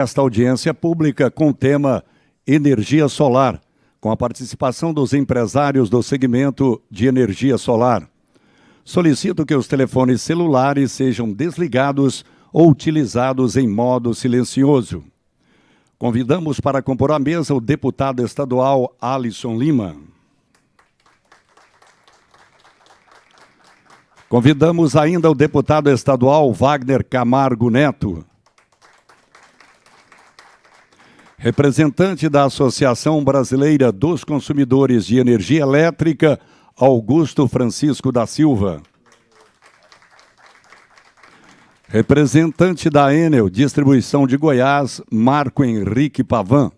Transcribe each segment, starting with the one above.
Esta audiência pública com o tema Energia Solar, com a participação dos empresários do segmento de energia solar. Solicito que os telefones celulares sejam desligados ou utilizados em modo silencioso. Convidamos para compor a mesa o deputado estadual Alisson Lima. Convidamos ainda o deputado estadual Wagner Camargo Neto. Representante da Associação Brasileira dos Consumidores de Energia Elétrica, Augusto Francisco da Silva. Representante da Enel Distribuição de Goiás, Marco Henrique Pavan.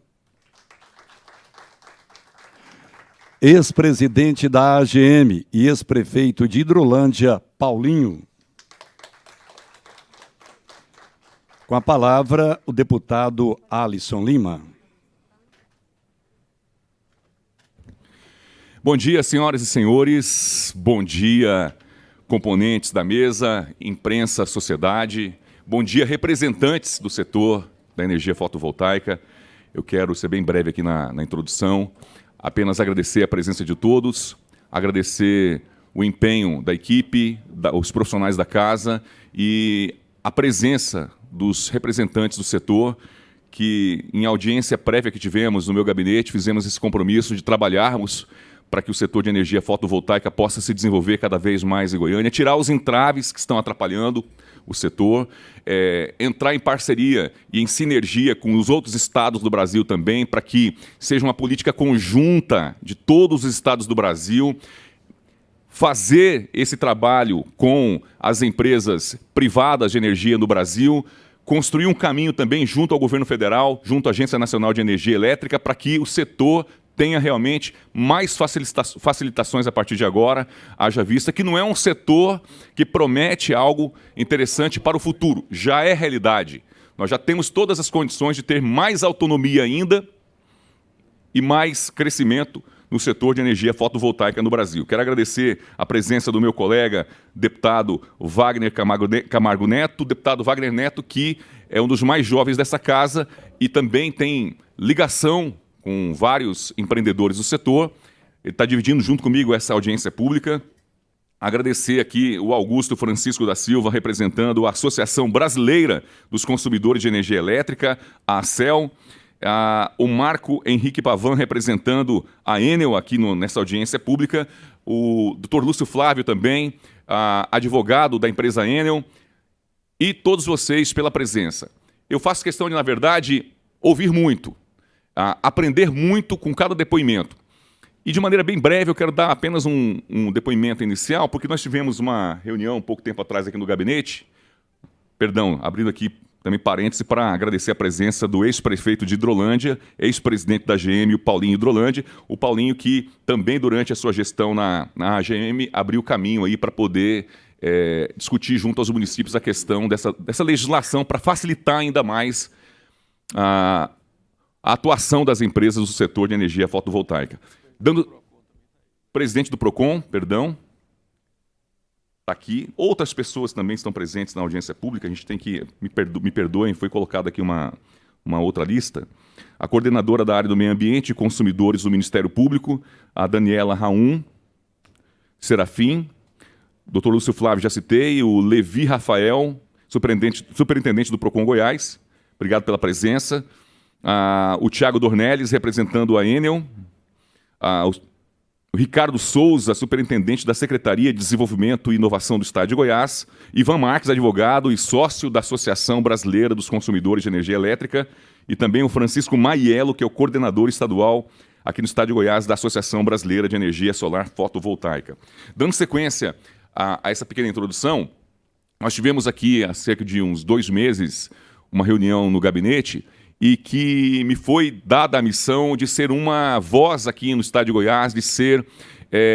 Ex-presidente da AGM e ex-prefeito de Hidrolândia, Paulinho. Com a palavra, o deputado Alisson Lima. Bom dia, senhoras e senhores. Bom dia, componentes da mesa, imprensa, sociedade. Bom dia, representantes do setor da energia fotovoltaica. Eu quero ser bem breve aqui na introdução. Apenas agradecer a presença de todos, agradecer o empenho da equipe, os profissionais da casa e a presença dos representantes do setor, que em audiência prévia que tivemos no meu gabinete, fizemos esse compromisso de trabalharmos para que o setor de energia fotovoltaica possa se desenvolver cada vez mais em Goiânia, tirar os entraves que estão atrapalhando o setor, entrar em parceria e em sinergia com os outros estados do Brasil também, para que seja uma política conjunta de todos os estados do Brasil, fazer esse trabalho com as empresas privadas de energia no Brasil, construir um caminho também junto ao governo federal, junto à Agência Nacional de Energia Elétrica, para que o setor tenha realmente mais facilitações a partir de agora, haja vista que não é um setor que promete algo interessante para o futuro, já é realidade. Nós já temos todas as condições de ter mais autonomia ainda e mais crescimento no setor de energia fotovoltaica no Brasil. Quero agradecer a presença do meu colega, deputado Wagner Camargo Neto, deputado Wagner Neto, que é um dos mais jovens dessa casa e também tem ligação com vários empreendedores do setor. Ele está dividindo junto comigo essa audiência pública. Agradecer aqui o Augusto Francisco da Silva, representando a Associação Brasileira dos Consumidores de Energia Elétrica, a ACEL. O Marco Henrique Pavan, representando a Enel aqui nessa audiência pública, o Dr. Lúcio Flávio também, advogado da empresa Enel, e todos vocês pela presença. Eu faço questão de, na verdade, ouvir muito, aprender muito com cada depoimento. E de maneira bem breve eu quero dar apenas um depoimento inicial, porque nós tivemos uma reunião um pouco tempo atrás aqui no gabinete, abrindo aqui também parêntese para agradecer a presença do ex-prefeito de Hidrolândia, ex-presidente da AGM, o Paulinho Hidrolândia. O Paulinho que também, durante a sua gestão na AGM, abriu caminho aí para poder discutir junto aos municípios a questão dessa legislação para facilitar ainda mais a atuação das empresas do setor de energia fotovoltaica. Presidente do PROCON, aqui. Outras pessoas também estão presentes na audiência pública, a gente tem que, me perdoem, foi colocada aqui uma outra lista. A coordenadora da área do meio ambiente e consumidores do Ministério Público, a Daniela Raum Serafim, Dr. Lúcio Flávio, já citei, o Levi Rafael, superintendente do PROCON Goiás, obrigado pela presença. O Tiago Dornelles, representando a Enel, o Ricardo Souza, superintendente da Secretaria de Desenvolvimento e Inovação do Estado de Goiás, Ivan Marques, advogado e sócio da Associação Brasileira dos Consumidores de Energia Elétrica, e também o Francisco Maiello, que é o coordenador estadual aqui no Estado de Goiás da Associação Brasileira de Energia Solar Fotovoltaica. Dando sequência a essa pequena introdução, nós tivemos aqui há cerca de uns 2 meses uma reunião no gabinete e que me foi dada a missão de ser uma voz aqui no Estado de Goiás, de ser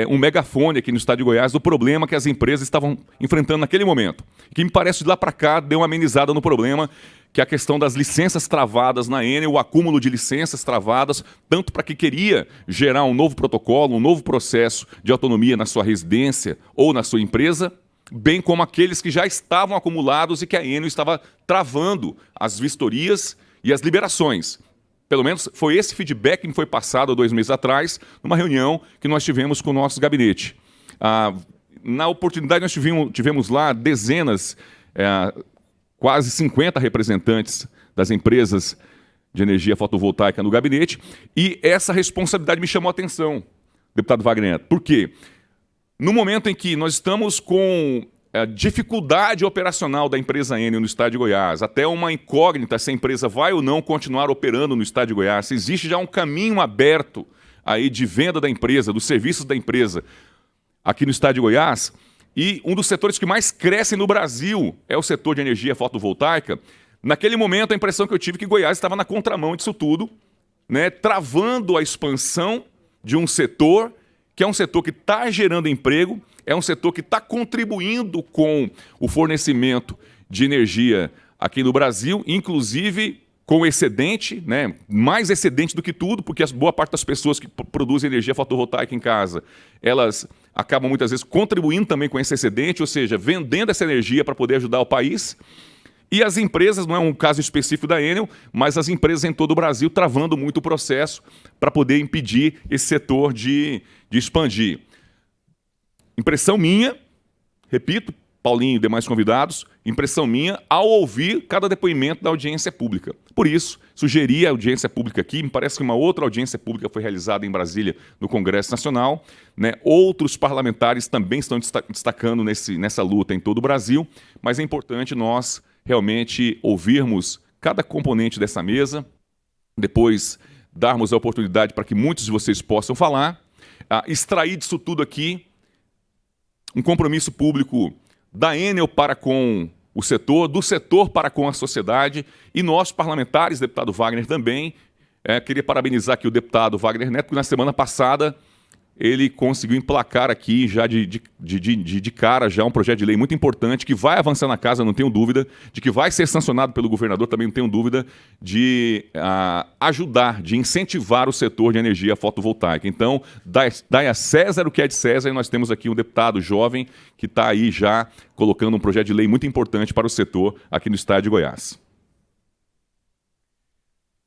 um megafone aqui no Estado de Goiás do problema que as empresas estavam enfrentando naquele momento. Que me parece de lá para cá deu uma amenizada no problema, que é a questão das licenças travadas na Enel, o acúmulo de licenças travadas, tanto para quem queria gerar um novo protocolo, um novo processo de autonomia na sua residência ou na sua empresa, bem como aqueles que já estavam acumulados e que a Enel estava travando as vistorias e as liberações. Pelo menos foi esse feedback que me foi passado há 2 meses atrás, numa reunião que nós tivemos com o nosso gabinete. Na oportunidade, nós tivemos lá dezenas, quase 50 representantes das empresas de energia fotovoltaica no gabinete, e essa responsabilidade me chamou a atenção, deputado Wagner Neto. Por quê? No momento em que nós estamos com a dificuldade operacional da empresa Enel no estado de Goiás, até uma incógnita se a empresa vai ou não continuar operando no estado de Goiás, se existe já um caminho aberto aí de venda da empresa, dos serviços da empresa aqui no estado de Goiás, e um dos setores que mais crescem no Brasil é o setor de energia fotovoltaica. Naquele momento, a impressão que eu tive é que Goiás estava na contramão disso tudo, né, travando a expansão de um setor que é um setor que está gerando emprego, é um setor que está contribuindo com o fornecimento de energia aqui no Brasil, inclusive com excedente, né, mais excedente do que tudo, porque boa parte das pessoas que produzem energia fotovoltaica em casa, elas acabam muitas vezes contribuindo também com esse excedente, ou seja, vendendo essa energia para poder ajudar o país. E as empresas, não é um caso específico da Enel, mas as empresas em todo o Brasil travando muito o processo para poder impedir esse setor de expandir. Impressão minha, repito, Paulinho e demais convidados, impressão minha ao ouvir cada depoimento da audiência pública. Por isso, sugeri a audiência pública aqui, me parece que uma outra audiência pública foi realizada em Brasília, no Congresso Nacional, né? Outros parlamentares também estão destacando nessa luta em todo o Brasil, mas é importante nós realmente ouvirmos cada componente dessa mesa, depois darmos a oportunidade para que muitos de vocês possam falar, extrair disso tudo aqui um compromisso público da Enel para com o setor, do setor para com a sociedade, e nós, parlamentares, deputado Wagner também, queria parabenizar aqui o deputado Wagner Neto, porque na semana passada ele conseguiu emplacar aqui já de cara já um projeto de lei muito importante que vai avançar na casa, não tenho dúvida, de que vai ser sancionado pelo governador, também não tenho dúvida, de ajudar, de incentivar o setor de energia fotovoltaica. Então, dai a César o que é de César, e nós temos aqui um deputado jovem que está aí já colocando um projeto de lei muito importante para o setor aqui no estado de Goiás.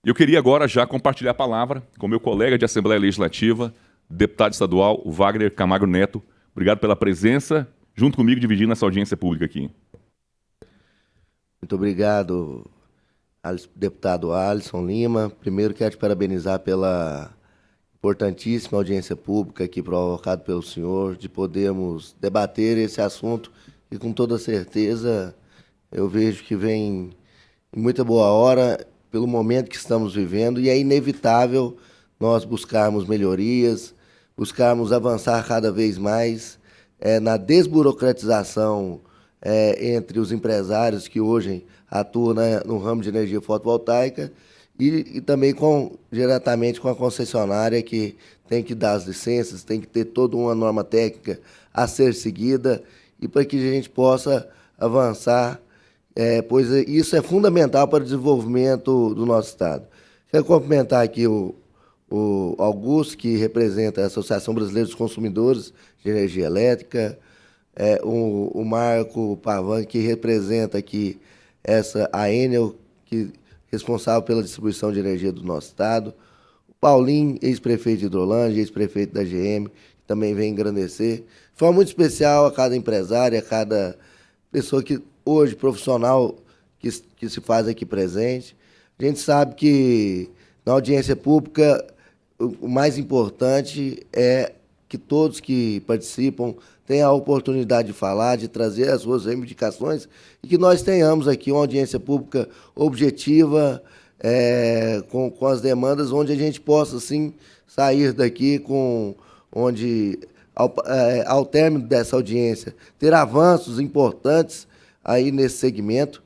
Eu queria agora já compartilhar a palavra com meu colega de Assembleia Legislativa, deputado estadual Wagner Camargo Neto. Obrigado pela presença, junto comigo, dividindo essa audiência pública aqui. Muito obrigado, deputado Alisson Lima. Primeiro, quero te parabenizar pela importantíssima audiência pública aqui provocada pelo senhor, de podermos debater esse assunto, e com toda certeza eu vejo que vem em muita boa hora, pelo momento que estamos vivendo, e é inevitável nós buscarmos melhorias, buscarmos avançar cada vez mais na desburocratização entre os empresários que hoje atuam no ramo de energia fotovoltaica e também diretamente com a concessionária, que tem que dar as licenças, tem que ter toda uma norma técnica a ser seguida, e para que a gente possa avançar, pois isso é fundamental para o desenvolvimento do nosso Estado. Quero cumprimentar aqui o Augusto, que representa a Associação Brasileira dos Consumidores de Energia Elétrica, o Marco Pavan, que representa aqui a Enel, que responsável pela distribuição de energia do nosso estado, o Paulinho, ex-prefeito de Hidrolândia, ex-prefeito da GM, que também vem engrandecer. De forma muito especial a cada empresário, a cada pessoa que hoje, profissional, que se faz aqui presente. A gente sabe que na audiência pública o mais importante é que todos que participam tenham a oportunidade de falar, de trazer as suas reivindicações, e que nós tenhamos aqui uma audiência pública objetiva, com as demandas, onde a gente possa, sim, sair daqui onde, ao término dessa audiência, ter avanços importantes aí nesse segmento.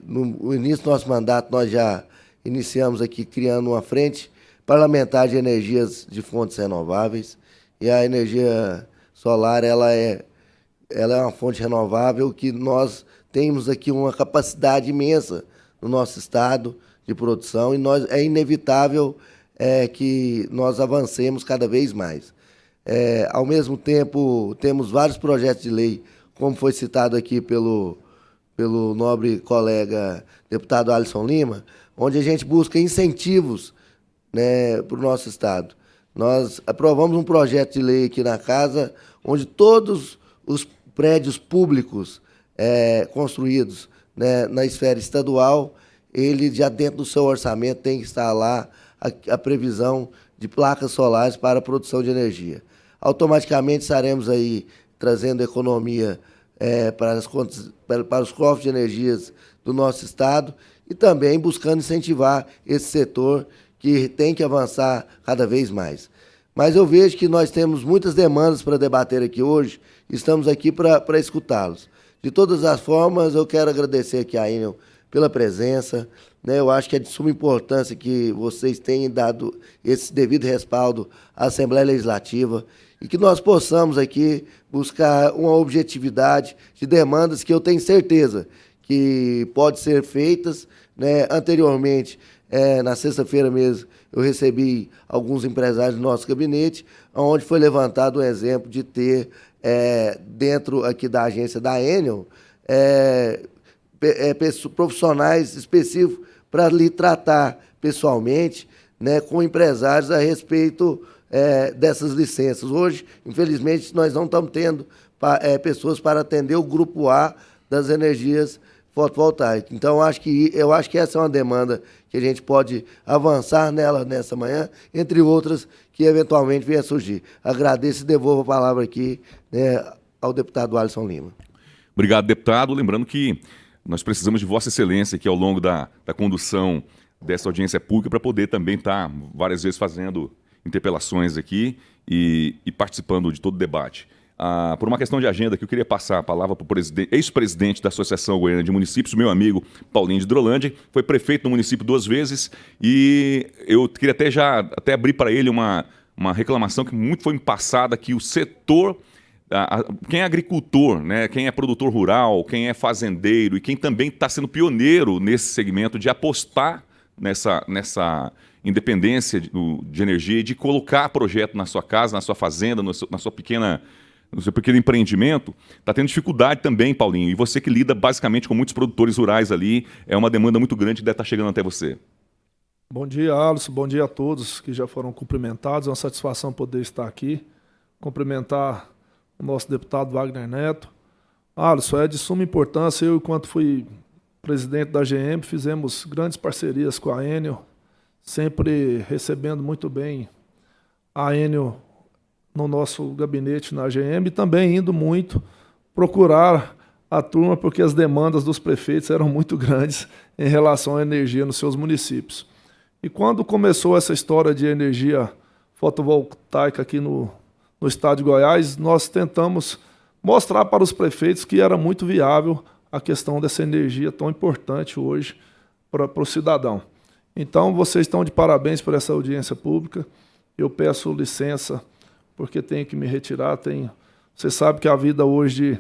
No início do nosso mandato, nós já iniciamos aqui criando uma frente parlamentar de energias de fontes renováveis, e a energia solar ela é uma fonte renovável que nós temos aqui uma capacidade imensa no nosso estado de produção, e é inevitável que nós avancemos cada vez mais. Ao mesmo tempo, temos vários projetos de lei, como foi citado aqui pelo pelo nobre colega deputado Alisson Lima, onde a gente busca incentivos, né, para o nosso Estado. Nós aprovamos um projeto de lei aqui na casa, onde todos os prédios públicos construídos, né, na esfera estadual, ele já dentro do seu orçamento tem que estar lá a previsão de placas solares para a produção de energia. Automaticamente estaremos aí trazendo economia para os cofres de energias do nosso Estado e também buscando incentivar esse setor que tem que avançar cada vez mais. Mas eu vejo que nós temos muitas demandas para debater aqui hoje, estamos aqui para escutá-los. De todas as formas, eu quero agradecer aqui a Enel pela presença, né? Eu acho que é de suma importância que vocês tenham dado esse devido respaldo à Assembleia Legislativa e que nós possamos aqui buscar uma objetividade de demandas que eu tenho certeza que pode ser feitas, né? Anteriormente, na sexta-feira mesmo, eu recebi alguns empresários do nosso gabinete, onde foi levantado o exemplo de ter, dentro aqui da agência da Enel, profissionais específicos para lhe tratar pessoalmente, né, com empresários a respeito dessas licenças. Hoje, infelizmente, nós não estamos tendo pessoas para atender o grupo A das energias fotovoltaicas. Então, eu acho que essa é uma demanda que a gente pode avançar nela nessa manhã, entre outras que eventualmente venham a surgir. Agradeço e devolvo a palavra aqui, né, ao deputado Alisson Lima. Obrigado, deputado. Lembrando que nós precisamos de Vossa Excelência aqui ao longo da condução dessa audiência pública para poder também estar várias vezes fazendo interpelações aqui e participando de todo o debate. Por uma questão de agenda, que eu queria passar a palavra para o ex-presidente da Associação Goiana de Municípios, meu amigo Paulinho de Hidrolândia, foi prefeito no município 2 vezes, e eu queria até abrir para ele uma reclamação que muito foi me passada, que o setor, quem é agricultor, né, quem é produtor rural, quem é fazendeiro e quem também está sendo pioneiro nesse segmento de apostar nessa independência de energia e de colocar projeto na sua casa, na sua fazenda, no seu pequeno empreendimento, está tendo dificuldade também, Paulinho. E você que lida basicamente com muitos produtores rurais ali, é uma demanda muito grande que deve estar chegando até você. Bom dia, Alisson. Bom dia a todos que já foram cumprimentados. É uma satisfação poder estar aqui. Cumprimentar o nosso deputado Wagner Neto. Alisson, é de suma importância. Eu, enquanto fui presidente da GM, fizemos grandes parcerias com a Enel, sempre recebendo muito bem a Enel no nosso gabinete na GM, e também indo muito procurar a turma, porque as demandas dos prefeitos eram muito grandes em relação à energia nos seus municípios. E quando começou essa história de energia fotovoltaica aqui no estado de Goiás, nós tentamos mostrar para os prefeitos que era muito viável a questão dessa energia tão importante hoje para o cidadão. Então, vocês estão de parabéns por essa audiência pública. Eu peço licença porque tenho que me retirar. Você sabe que a vida hoje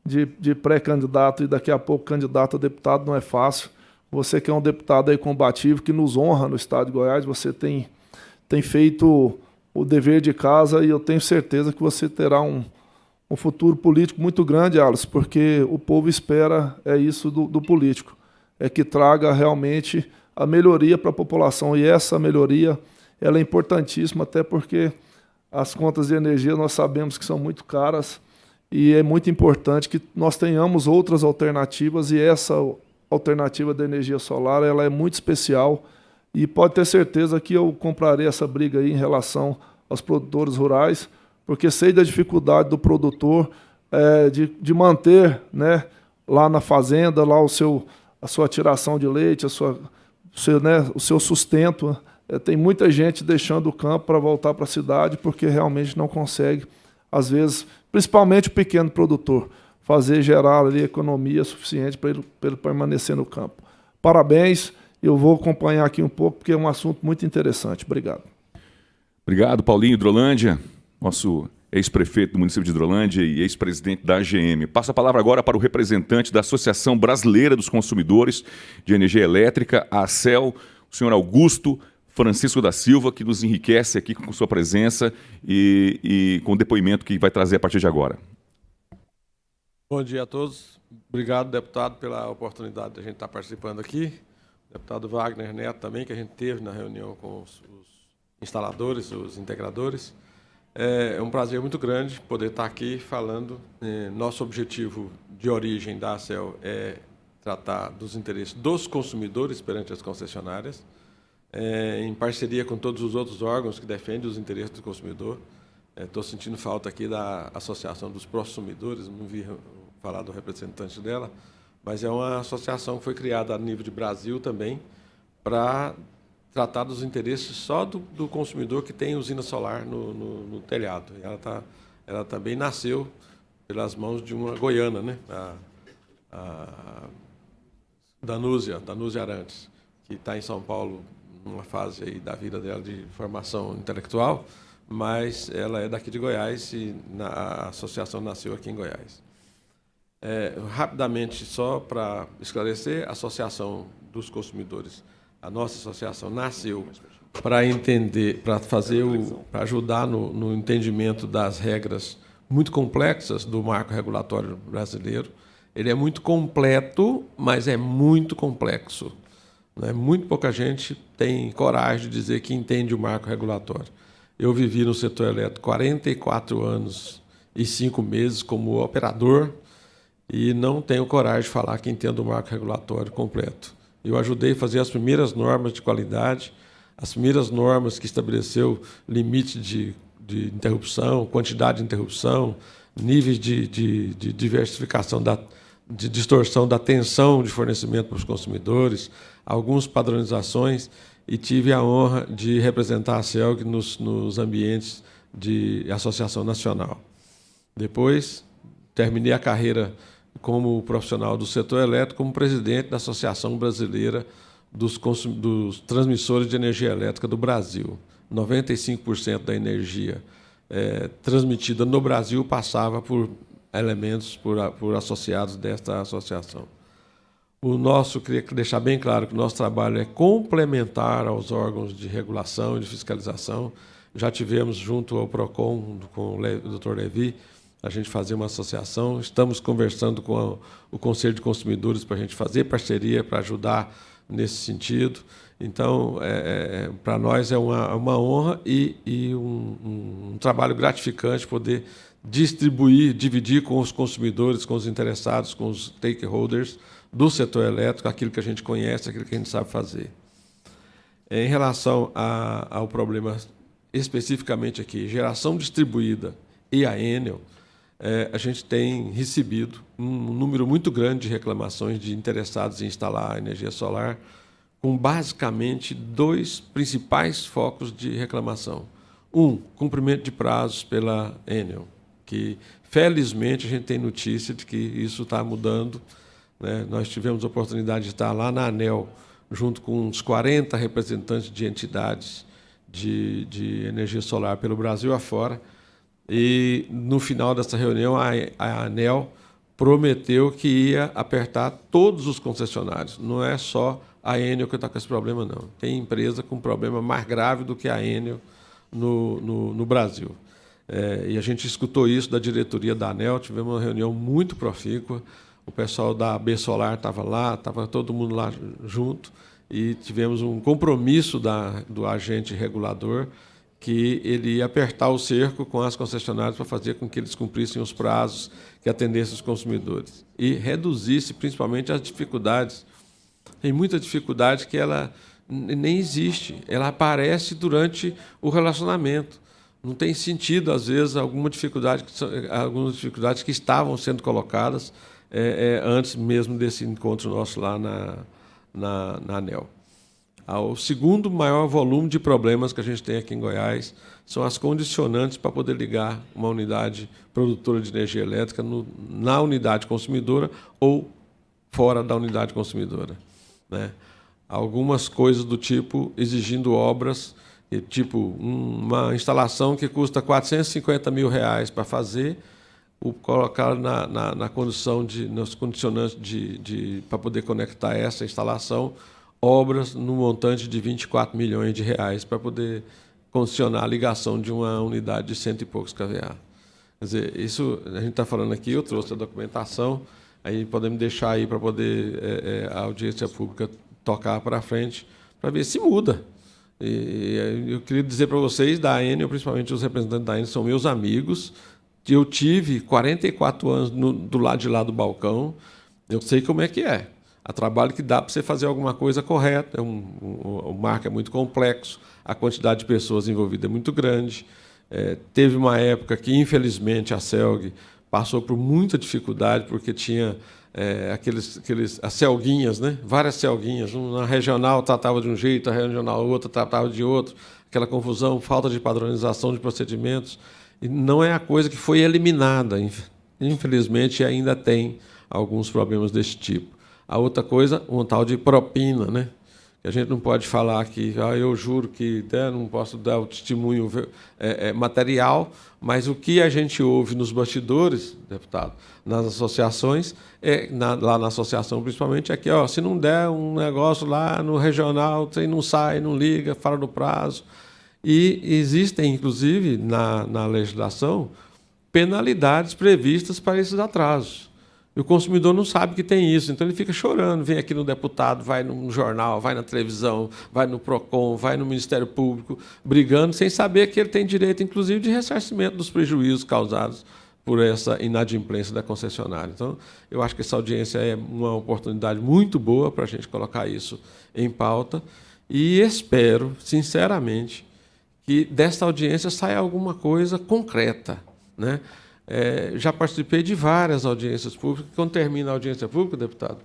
de pré-candidato e daqui a pouco candidato a deputado não é fácil. Você que é um deputado aí combativo, que nos honra no estado de Goiás, você tem feito o dever de casa, e eu tenho certeza que você terá um futuro político muito grande, Alisson, porque o povo espera isso do político, que traga realmente a melhoria para a população, e essa melhoria ela é importantíssima, até porque as contas de energia nós sabemos que são muito caras, e é muito importante que nós tenhamos outras alternativas, e essa alternativa da energia solar ela é muito especial, e pode ter certeza que eu comprarei essa briga aí em relação aos produtores rurais, porque sei da dificuldade do produtor de manter, né, lá na fazenda lá a sua tiração de leite, o seu sustento. Tem muita gente deixando o campo para voltar para a cidade porque realmente não consegue, às vezes, principalmente o pequeno produtor, gerar ali economia suficiente para ele permanecer no campo. Parabéns, eu vou acompanhar aqui um pouco porque é um assunto muito interessante. Obrigado. Obrigado, Paulinho Hidrolândia, nosso ex-prefeito do município de Hidrolândia e ex-presidente da AGM. Passo a palavra agora para o representante da Associação Brasileira dos Consumidores de Energia Elétrica, a ACEL, o senhor Augusto Francisco da Silva, que nos enriquece aqui com sua presença e com o depoimento que vai trazer a partir de agora. Bom dia a todos. Obrigado, deputado, pela oportunidade de a gente estar participando aqui. Deputado Wagner Neto também, que a gente teve na reunião com os instaladores, os integradores. É um prazer muito grande poder estar aqui falando. Nosso objetivo de origem da ACEL é tratar dos interesses dos consumidores perante as concessionárias, em parceria com todos os outros órgãos que defendem os interesses do consumidor. Estou sentindo falta aqui da Associação dos Prosumidores, não vi falar do representante dela, mas é uma associação que foi criada a nível de Brasil também para tratar dos interesses só do consumidor que tem usina solar no telhado. E ela também nasceu pelas mãos de uma goiana, né? A Danúzia Arantes, que está em São Paulo numa fase aí da vida dela de formação intelectual, mas ela é daqui de Goiás e a associação nasceu aqui em Goiás. Rapidamente, só para esclarecer, a Associação dos Consumidores, a nossa associação nasceu para entender, para ajudar no entendimento das regras muito complexas do marco regulatório brasileiro. Ele é muito completo, mas é muito complexo. Muito pouca gente tem coragem de dizer que entende o marco regulatório. Eu vivi no setor elétrico 44 anos e 5 meses como operador e não tenho coragem de falar que entendo o marco regulatório completo. Eu ajudei a fazer as primeiras normas de qualidade, as primeiras normas que estabeleceu limite de interrupção, quantidade de interrupção, níveis de diversificação, de distorção da tensão de fornecimento para os consumidores, algumas padronizações, e tive a honra de representar a CELG nos ambientes de associação nacional. Depois, terminei a carreira como profissional do setor elétrico, como presidente da Associação Brasileira dos Transmissores de Energia Elétrica do Brasil. 95% da energia transmitida no Brasil passava por elementos, por associados desta associação. Queria deixar bem claro que o nosso trabalho é complementar aos órgãos de regulação e de fiscalização. Já tivemos, junto ao PROCON, com o Dr. Levi, a gente fazer uma associação. Estamos conversando com o Conselho de Consumidores para a gente fazer parceria, para ajudar nesse sentido. Então, para nós é uma honra e um trabalho gratificante poder dividir com os consumidores, com os interessados, com os stakeholders do setor elétrico, aquilo que a gente conhece, aquilo que a gente sabe fazer. Em relação ao problema especificamente aqui, geração distribuída e a Enel, a gente tem recebido um número muito grande de reclamações de interessados em instalar energia solar, com basicamente 2 principais focos de reclamação. Cumprimento de prazos pela Enel, que, felizmente, a gente tem notícia de que isso está mudando. Nós tivemos a oportunidade de estar lá na ANEEL, junto com uns 40 representantes de entidades de energia solar pelo Brasil afora, e, no final dessa reunião, a ANEEL prometeu que ia apertar todos os concessionários. Não é só a Enel que está com esse problema, não. Tem empresa com problema mais grave do que a Enel no Brasil. E a gente escutou isso da diretoria da ANEEL, tivemos uma reunião muito profícua, o pessoal da AB Solar estava lá, estava todo mundo lá junto, e tivemos um compromisso do agente regulador que ele ia apertar o cerco com as concessionárias para fazer com que eles cumprissem os prazos, que atendessem os consumidores. E reduzisse, principalmente, as dificuldades. Tem muita dificuldade que ela nem existe, ela aparece durante o relacionamento. Não tem sentido, às vezes, algumas dificuldades que estavam sendo colocadas antes mesmo desse encontro nosso lá na ANEEL. O segundo maior volume de problemas que a gente tem aqui em Goiás são as condicionantes para poder ligar uma unidade produtora de energia elétrica na unidade consumidora ou fora da unidade consumidora. Algumas coisas do tipo exigindo obras, tipo uma instalação que custa R$450 mil para fazer, colocar na condição nos condicionantes para poder conectar essa instalação, obras no montante de R$24 milhões para poder condicionar a ligação de uma unidade de 100 e poucos kVA. Quer dizer, isso a gente está falando aqui, eu trouxe a documentação, aí podemos deixar aí para poder a audiência pública tocar para frente, para ver se muda. E eu queria dizer para vocês, da Enel, principalmente os representantes da Enel, são meus amigos. Eu tive 44 anos do lado de lá do balcão, eu sei como é que é. Há trabalho que dá para você fazer alguma coisa correta, o marco é muito complexo, a quantidade de pessoas envolvidas é muito grande. Teve uma época que, infelizmente, a CELG passou por muita dificuldade, porque tinha as celguinhas, né? Várias celguinhas. Na regional tratava de um jeito, a regional outra tratava de outro. Aquela confusão, falta de padronização de procedimentos. E não é a coisa que foi eliminada. Infelizmente, ainda tem alguns problemas desse tipo. A outra coisa, um tal de propina, né? A gente não pode falar que eu juro que não posso dar o testemunho material, mas o que a gente ouve nos bastidores, deputado, nas associações, lá na associação principalmente, é que se não der um negócio lá no regional, você não sai, não liga, fora do prazo. E existem, inclusive, na legislação, penalidades previstas para esses atrasos. E o consumidor não sabe que tem isso, então ele fica chorando, vem aqui no deputado, vai no jornal, vai na televisão, vai no PROCON, vai no Ministério Público, brigando, sem saber que ele tem direito, inclusive, de ressarcimento dos prejuízos causados por essa inadimplência da concessionária. Então, eu acho que essa audiência é uma oportunidade muito boa para a gente colocar isso em pauta e espero, sinceramente, que desta audiência saia alguma coisa concreta, né? Já participei de várias audiências públicas. Quando termina a audiência pública, deputado,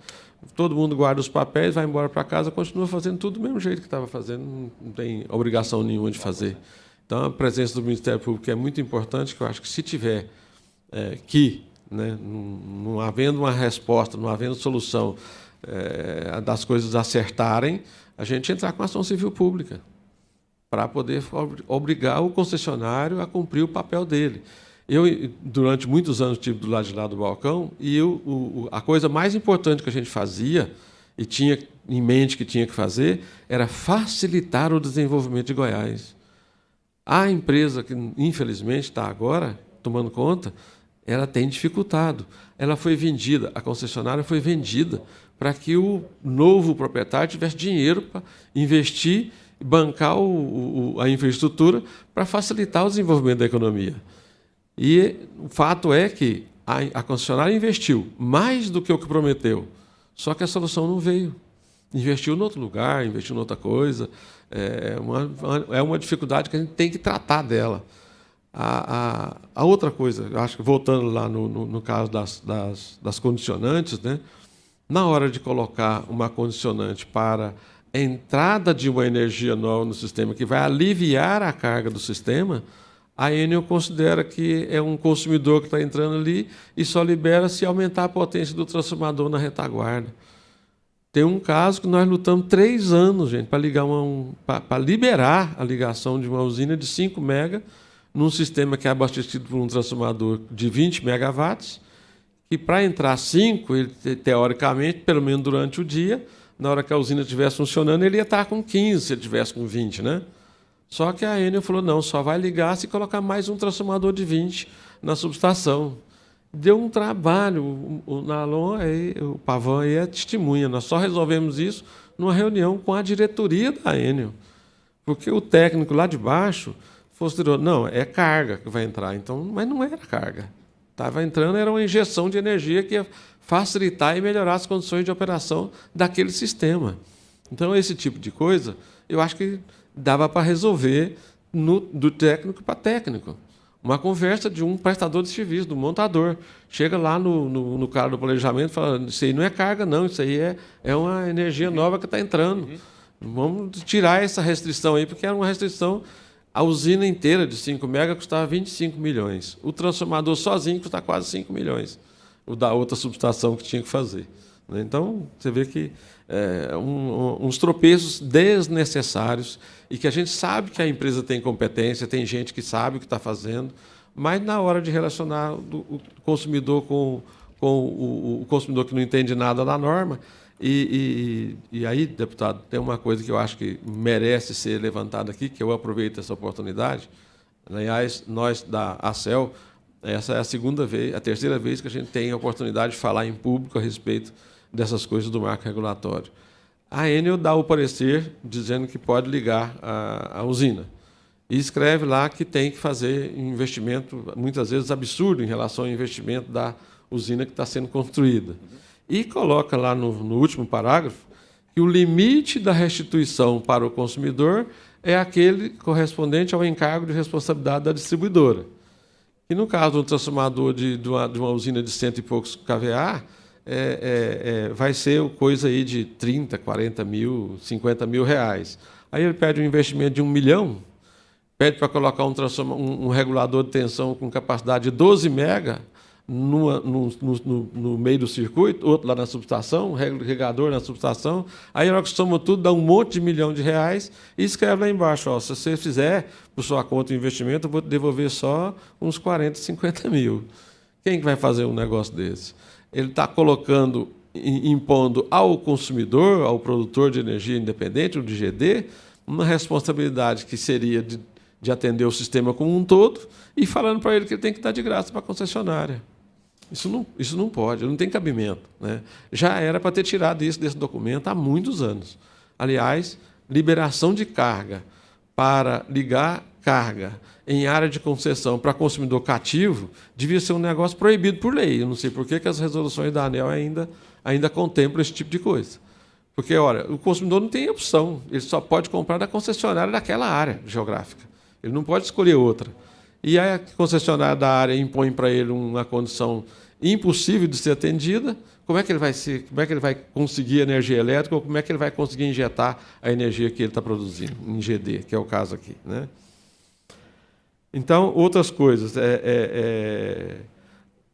todo mundo guarda os papéis, vai embora para casa, continua fazendo tudo do mesmo jeito que estava fazendo, não tem obrigação nenhuma de fazer. Então, a presença do Ministério Público é muito importante, que eu acho que se tiver né, não havendo uma resposta, não havendo solução das coisas acertarem, a gente entrar com ação civil pública para poder obrigar o concessionário a cumprir o papel dele. Eu, durante muitos anos, estive do lado de lá do balcão e a coisa mais importante que a gente fazia, e tinha em mente que tinha que fazer, era facilitar o desenvolvimento de Goiás. A empresa que, infelizmente, está agora tomando conta, ela tem dificultado. Ela foi vendida, a concessionária foi vendida para que o novo proprietário tivesse dinheiro para investir e bancar a infraestrutura para facilitar o desenvolvimento da economia. E o fato é que a concessionária investiu mais do que o que prometeu, só que a solução não veio. Investiu em outro lugar, investiu em outra coisa. É uma dificuldade que a gente tem que tratar dela. A outra coisa, acho que voltando lá no caso das condicionantes, né, na hora de colocar uma condicionante para a entrada de uma energia nova no sistema que vai aliviar a carga do sistema, a Enel considera que é um consumidor que está entrando ali e só libera se aumentar a potência do transformador na retaguarda. Tem um caso que nós lutamos 3 anos, gente, para liberar a ligação de uma usina de 5 mega num sistema que é abastecido por um transformador de 20 megawatts, que para entrar 5, ele, teoricamente, pelo menos durante o dia, na hora que a usina estivesse funcionando, ele ia estar com 15, se ele estivesse com 20, né? Só que a Enel falou, não, só vai ligar se colocar mais um transformador de 20 na subestação. Deu um trabalho. O Nalon, o Pavão aí é testemunha. Nós só resolvemos isso numa reunião com a diretoria da Enel. Porque o técnico lá de baixo considerou, não, é carga que vai entrar. Então, mas não era carga. Estava entrando, era uma injeção de energia que ia facilitar e melhorar as condições de operação daquele sistema. Então, esse tipo de coisa, eu acho que dava para resolver do técnico para técnico. Uma conversa de um prestador de serviço, do montador. Chega lá no cara do planejamento e fala, isso aí não é carga, não, isso aí é uma energia nova que está entrando. Vamos tirar essa restrição aí, porque era uma restrição. A usina inteira de 5 mega custava 25 milhões. O transformador sozinho custa quase 5 milhões. O da outra subestação que tinha que fazer. Então, você vê que uns tropeços desnecessários e que a gente sabe que a empresa tem competência, tem gente que sabe o que está fazendo, mas na hora de relacionar o consumidor com o consumidor que não entende nada da norma, e aí, deputado, tem uma coisa que eu acho que merece ser levantada aqui, que eu aproveito essa oportunidade. Aliás, nós da ACEL Essa é a terceira vez que a gente tem a oportunidade de falar em público a respeito dessas coisas do marco regulatório. A Enel dá o parecer dizendo que pode ligar a usina. E escreve lá que tem que fazer investimento, muitas vezes absurdo, em relação ao investimento da usina que está sendo construída. E coloca lá no último parágrafo que o limite da restituição para o consumidor é aquele correspondente ao encargo de responsabilidade da distribuidora. E no caso do transformador de uma usina de 100 e poucos kVA, vai ser coisa aí de 30, 40 mil, 50 mil reais. Aí ele pede um investimento de 1 milhão, pede para colocar um regulador de tensão com capacidade de 12 mega no meio do circuito, outro lá na subestação, um regador na subestação. Aí, na hora que soma tudo, dá um monte de milhão de reais e escreve lá embaixo, ó, se você fizer por sua conta o investimento, eu vou te devolver só uns 40, 50 mil. Quem que vai fazer um negócio desse? Ele está colocando, impondo ao consumidor, ao produtor de energia independente, o DGD, uma responsabilidade que seria de atender o sistema como um todo e falando para ele que ele tem que dar de graça para a concessionária. Isso não pode, não tem cabimento, né? Já era para ter tirado isso desse documento há muitos anos. Aliás, liberação de carga para ligar carga em área de concessão para consumidor cativo devia ser um negócio proibido por lei. Eu não sei por que as resoluções da ANEEL ainda contemplam esse tipo de coisa. Porque, olha, o consumidor não tem opção, ele só pode comprar da concessionária daquela área geográfica. Ele não pode escolher outra. E a concessionária da área impõe para ele uma condição impossível de ser atendida. Como é que ele vai conseguir energia elétrica ou como é que ele vai conseguir injetar a energia que ele está produzindo em GD, que é o caso aqui, né? Então, outras coisas.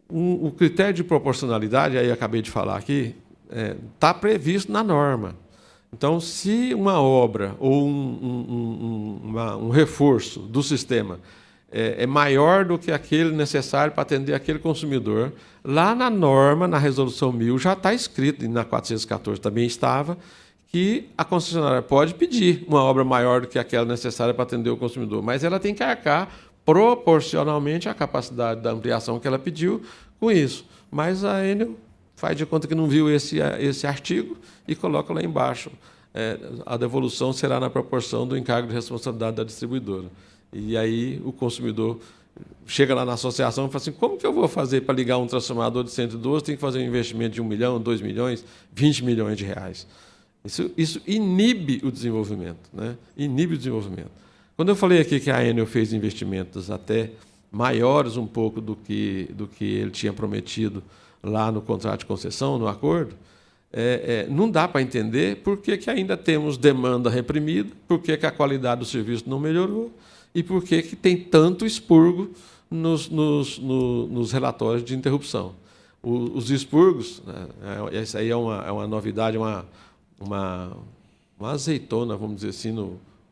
O critério de proporcionalidade, aí acabei de falar aqui, está previsto na norma. Então, se uma obra ou um reforço do sistema é maior do que aquele necessário para atender aquele consumidor, lá na norma, na Resolução 1000, já está escrito, e na 414 também estava, que a concessionária pode pedir uma obra maior do que aquela necessária para atender o consumidor, mas ela tem que arcar proporcionalmente à capacidade da ampliação que ela pediu com isso. Mas a Enel faz de conta que não viu esse artigo e coloca lá embaixo. A devolução será na proporção do encargo de responsabilidade da distribuidora. E aí o consumidor chega lá na associação e fala assim, como que eu vou fazer para ligar um transformador de 112, tem que fazer um investimento de 1 milhão, 2 milhões, 20 milhões de reais. Isso inibe o desenvolvimento, né? Inibe o desenvolvimento. Quando eu falei aqui que a Enel fez investimentos até maiores um pouco do que ele tinha prometido lá no contrato de concessão, no acordo, não dá para entender por que ainda temos demanda reprimida, por que a qualidade do serviço não melhorou e por que tem tanto expurgo nos relatórios de interrupção. Os expurgos, né, essa aí é uma novidade, uma azeitona, vamos dizer assim,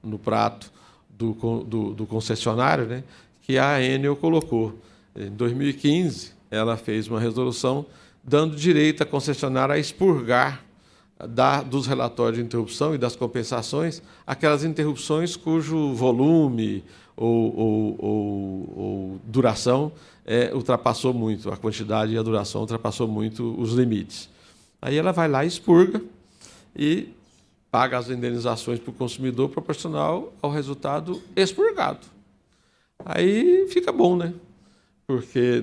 no prato do concessionário, né, que a Enel colocou. Em 2015, ela fez uma resolução dando direito à concessionária a expurgar dos relatórios de interrupção e das compensações aquelas interrupções cujo volume ou duração ultrapassou muito, a quantidade e a duração ultrapassou muito os limites. Aí ela vai lá e expurga e paga as indenizações para o consumidor proporcional ao resultado expurgado. Aí fica bom, né? Porque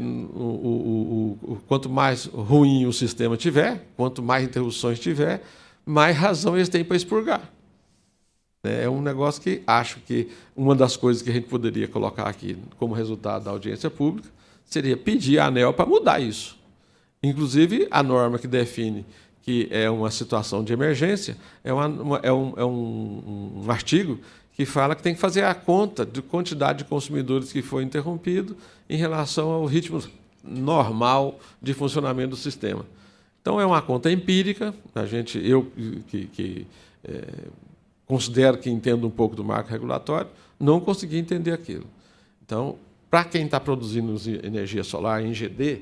quanto mais ruim o sistema tiver, quanto mais interrupções tiver, mais razão eles têm para expurgar. É um negócio que acho que uma das coisas que a gente poderia colocar aqui como resultado da audiência pública seria pedir à ANEEL para mudar isso. Inclusive, a norma que define que é uma situação de emergência é um artigo que fala que tem que fazer a conta de quantidade de consumidores que foi interrompido em relação ao ritmo normal de funcionamento do sistema. Então, é uma conta empírica. Eu considero que entendo um pouco do marco regulatório, não consegui entender aquilo. Então, para quem está produzindo energia solar em GD,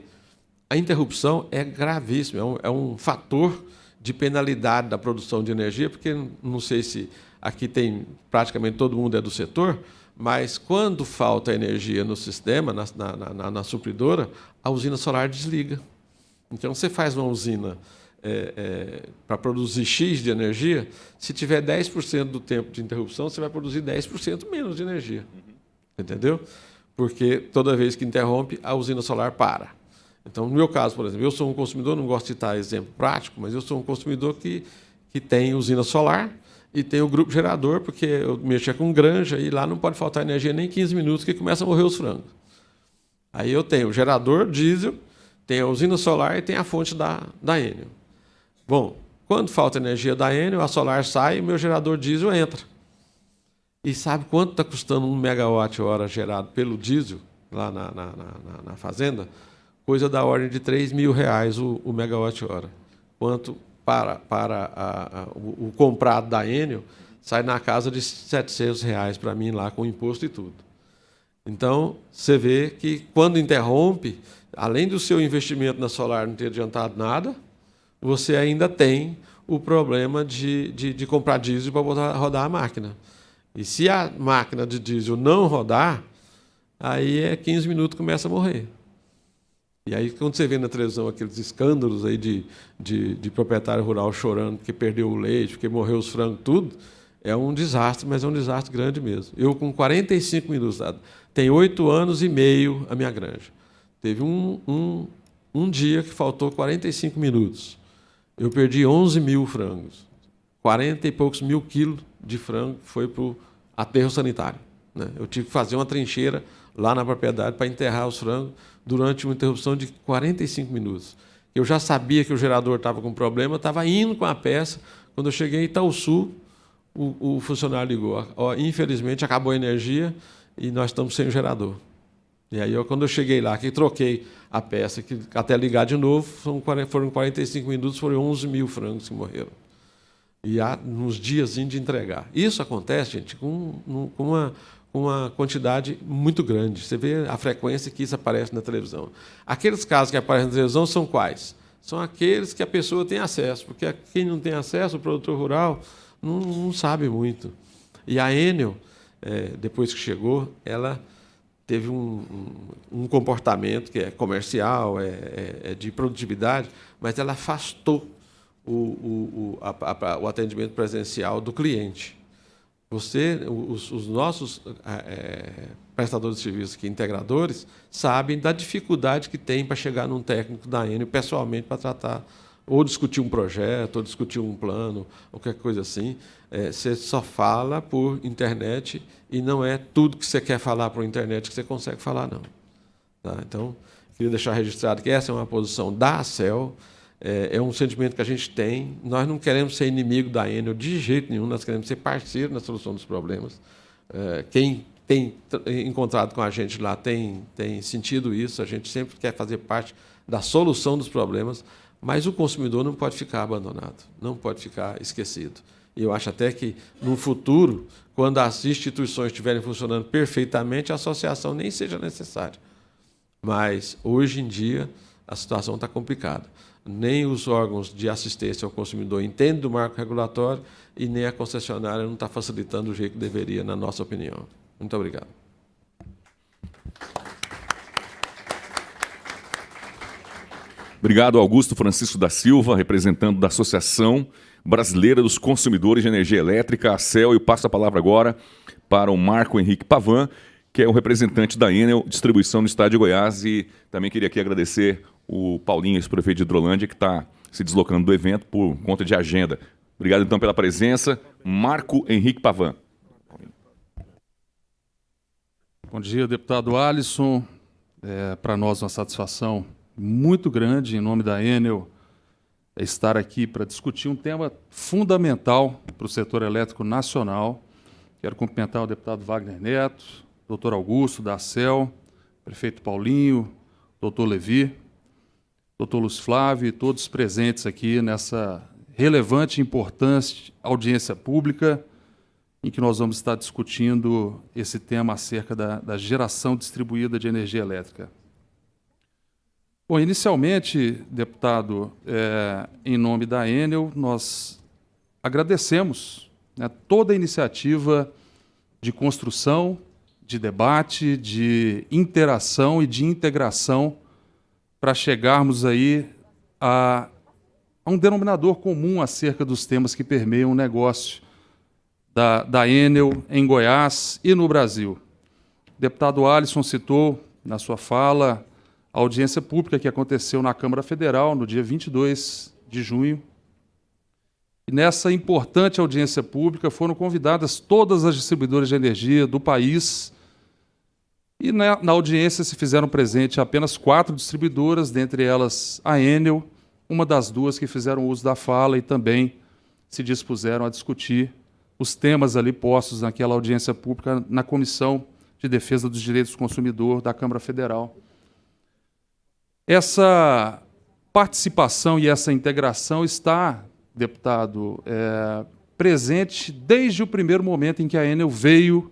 a interrupção é gravíssima, é um fator de penalidade da produção de energia, porque não sei se aqui praticamente todo mundo é do setor, Mas, quando falta energia no sistema, na supridora, a usina solar desliga. Então, você faz uma usina para produzir X de energia, se tiver 10% do tempo de interrupção, você vai produzir 10% menos de energia. Entendeu? Porque toda vez que interrompe, a usina solar para. Então, no meu caso, por exemplo, eu sou um consumidor, não gosto de citar exemplo prático, mas eu sou um consumidor que tem usina solar e tem o grupo gerador, porque eu mexia com granja e lá não pode faltar energia nem 15 minutos que começa a morrer os frangos. Aí eu tenho o gerador diesel, tem a usina solar e tem a fonte da Enel. Bom, quando falta energia da Enel, a solar sai e o meu gerador diesel entra. E sabe quanto está custando 1 megawatt-hora gerado pelo diesel lá na fazenda? Coisa da ordem de R$3.000 o megawatt-hora. Quanto para o comprado da Enel, sai na casa de R$700 para mim lá, com imposto e tudo. Então, você vê que quando interrompe, além do seu investimento na solar não ter adiantado nada, você ainda tem o problema de comprar diesel para rodar a máquina. E se a máquina de diesel não rodar, aí 15 minutos começa a morrer. E aí, quando você vê na televisão aqueles escândalos aí de proprietário rural chorando porque perdeu o leite, porque morreu os frangos, tudo, é um desastre, mas é um desastre grande mesmo. Eu, com 45 minutos, tem 8 anos e meio a minha granja. Teve um dia que faltou 45 minutos. Eu perdi 11 mil frangos. 40 e poucos mil quilos de frango foi para o aterro sanitário, né? Eu tive que fazer uma trincheira lá na propriedade para enterrar os frangos durante uma interrupção de 45 minutos. Eu já sabia que o gerador estava com problema, estava indo com a peça. Quando eu cheguei em Itaúsu, o funcionário ligou. Infelizmente, acabou a energia e nós estamos sem o gerador. E aí, quando eu cheguei lá, que troquei a peça, que até ligar de novo, foram 45 minutos, foram 11 mil frangos que morreram. E há nos dias de entregar. Isso acontece, gente, com uma quantidade muito grande. Você vê a frequência que isso aparece na televisão. Aqueles casos que aparecem na televisão são quais? São aqueles que a pessoa tem acesso, porque quem não tem acesso, o produtor rural, não sabe muito. E a Enel, depois que chegou, ela teve um comportamento que é comercial, de produtividade, mas ela afastou o atendimento presencial do cliente. Os nossos prestadores de serviços aqui, integradores, sabem da dificuldade que tem para chegar num técnico da Enel pessoalmente para tratar, ou discutir um projeto, ou discutir um plano, ou qualquer coisa assim. Você só fala por internet e não é tudo que você quer falar por internet que você consegue falar, não. Tá? Então, queria deixar registrado que essa é uma posição da ACEL, é um sentimento que a gente tem. Nós não queremos ser inimigo da Enel de jeito nenhum, nós queremos ser parceiro na solução dos problemas. Quem tem encontrado com a gente lá tem sentido isso, a gente sempre quer fazer parte da solução dos problemas, mas o consumidor não pode ficar abandonado, não pode ficar esquecido. E eu acho até que, no futuro, quando as instituições estiverem funcionando perfeitamente, a associação nem seja necessária. Mas, hoje em dia, a situação está complicada. Nem os órgãos de assistência ao consumidor entendem do marco regulatório e nem a concessionária não está facilitando o jeito que deveria, na nossa opinião. Muito obrigado. Obrigado, Augusto Francisco da Silva, representante da Associação Brasileira dos Consumidores de Energia Elétrica, a ACEL, e eu passo a palavra agora para o Marco Henrique Pavan, que é o representante da Enel Distribuição no Estado de Goiás, e também queria aqui agradecer o Paulinho, ex-prefeito de Hidrolândia, que está se deslocando do evento por conta de agenda. Obrigado, então, pela presença. Marco Henrique Pavan. Bom dia, deputado Alisson. Para nós uma satisfação muito grande, em nome da Enel, estar aqui para discutir um tema fundamental para o setor elétrico nacional. Quero cumprimentar o deputado Wagner Neto, doutor Augusto, da ACEL, prefeito Paulinho, doutor Levi, doutor Luiz Flávio e todos presentes aqui nessa relevante e importante audiência pública em que nós vamos estar discutindo esse tema acerca da geração distribuída de energia elétrica. Bom, inicialmente, deputado, em nome da Enel, nós agradecemos, né, toda a iniciativa de construção de debate, de interação e de integração para chegarmos aí a um denominador comum acerca dos temas que permeiam o negócio da Enel em Goiás e no Brasil. O deputado Alisson citou, na sua fala, a audiência pública que aconteceu na Câmara Federal no dia 22 de junho. E nessa importante audiência pública foram convidadas todas as distribuidoras de energia do país. E na audiência se fizeram presente apenas 4 distribuidoras, dentre elas a Enel, uma das 2 que fizeram uso da fala e também se dispuseram a discutir os temas ali postos naquela audiência pública na Comissão de Defesa dos Direitos do Consumidor da Câmara Federal. Essa participação e essa integração está, deputado, presente desde o primeiro momento em que a Enel veio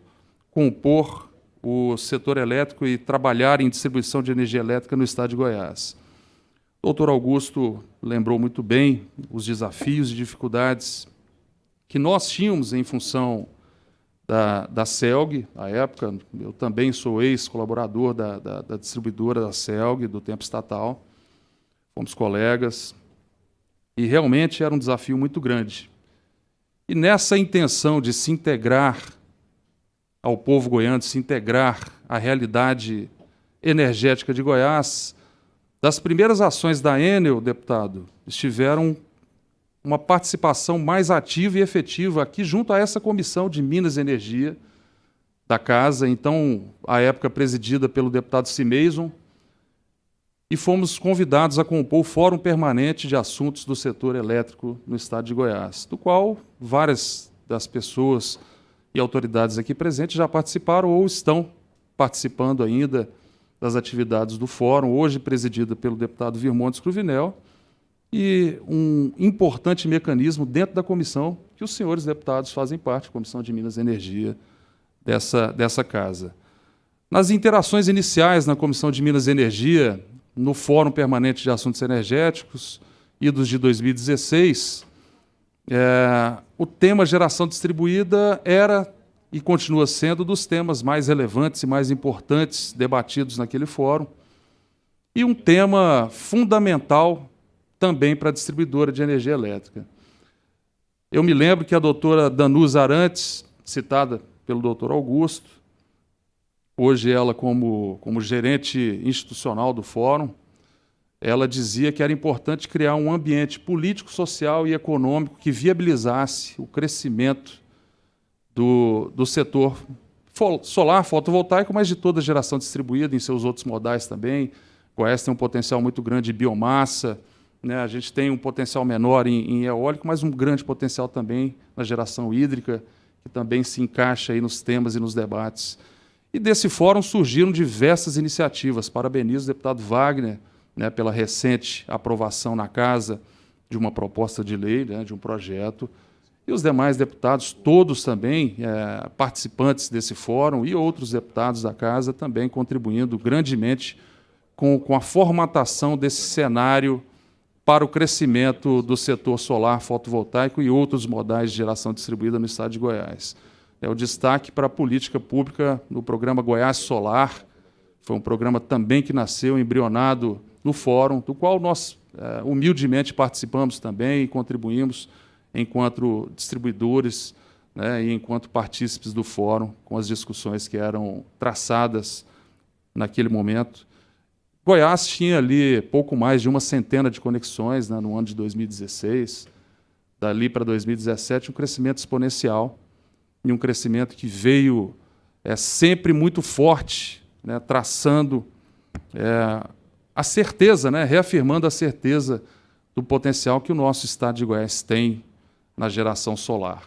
compor o setor elétrico e trabalhar em distribuição de energia elétrica no estado de Goiás. O doutor Augusto lembrou muito bem os desafios e dificuldades que nós tínhamos em função da CELG, à época. Eu também sou ex-colaborador da distribuidora da CELG, do tempo estatal. Fomos colegas. E realmente era um desafio muito grande. E nessa intenção de se integrar ao povo goiano, de se integrar à realidade energética de Goiás, das primeiras ações da Enel, deputado, estiveram uma participação mais ativa e efetiva aqui junto a essa Comissão de Minas e Energia da Casa, então, à época presidida pelo deputado Cimeison, e fomos convidados a compor o Fórum Permanente de Assuntos do Setor Elétrico no estado de Goiás, do qual várias das pessoas e autoridades aqui presentes já participaram ou estão participando ainda das atividades do fórum, hoje presidida pelo deputado Virmontes Cruvinel, e um importante mecanismo dentro da comissão que os senhores deputados fazem parte, a Comissão de Minas e Energia dessa casa. Nas interações iniciais na Comissão de Minas e Energia, no Fórum Permanente de Assuntos Energéticos, idos de 2016, o tema geração distribuída era e continua sendo dos temas mais relevantes e mais importantes debatidos naquele fórum, e um tema fundamental também para a distribuidora de energia elétrica. Eu me lembro que a doutora Danusa Arantes, citada pelo doutor Augusto, hoje ela como gerente institucional do fórum, ela dizia que era importante criar um ambiente político, social e econômico que viabilizasse o crescimento do setor solar, fotovoltaico, mas de toda a geração distribuída em seus outros modais também. Goiás tem um potencial muito grande de biomassa, né? A gente tem um potencial menor em eólico, mas um grande potencial também na geração hídrica, que também se encaixa aí nos temas e nos debates. E desse fórum surgiram diversas iniciativas. Parabenizo o deputado Wagner, né, pela recente aprovação na Casa de uma proposta de lei, né, de um projeto, e os demais deputados, todos também participantes desse fórum, e outros deputados da Casa também contribuindo grandemente com a formatação desse cenário para o crescimento do setor solar fotovoltaico e outros modais de geração distribuída no estado de Goiás. O destaque para a política pública no programa Goiás Solar, foi um programa também que nasceu embrionado no fórum, do qual nós humildemente participamos também e contribuímos enquanto distribuidores, né, e enquanto partícipes do fórum, com as discussões que eram traçadas naquele momento. Goiás tinha ali pouco mais de 100 de conexões, né, no ano de 2016. Dali para 2017, um crescimento exponencial, e um crescimento que veio sempre muito forte, né, traçando a certeza, né, reafirmando a certeza do potencial que o nosso estado de Goiás tem na geração solar.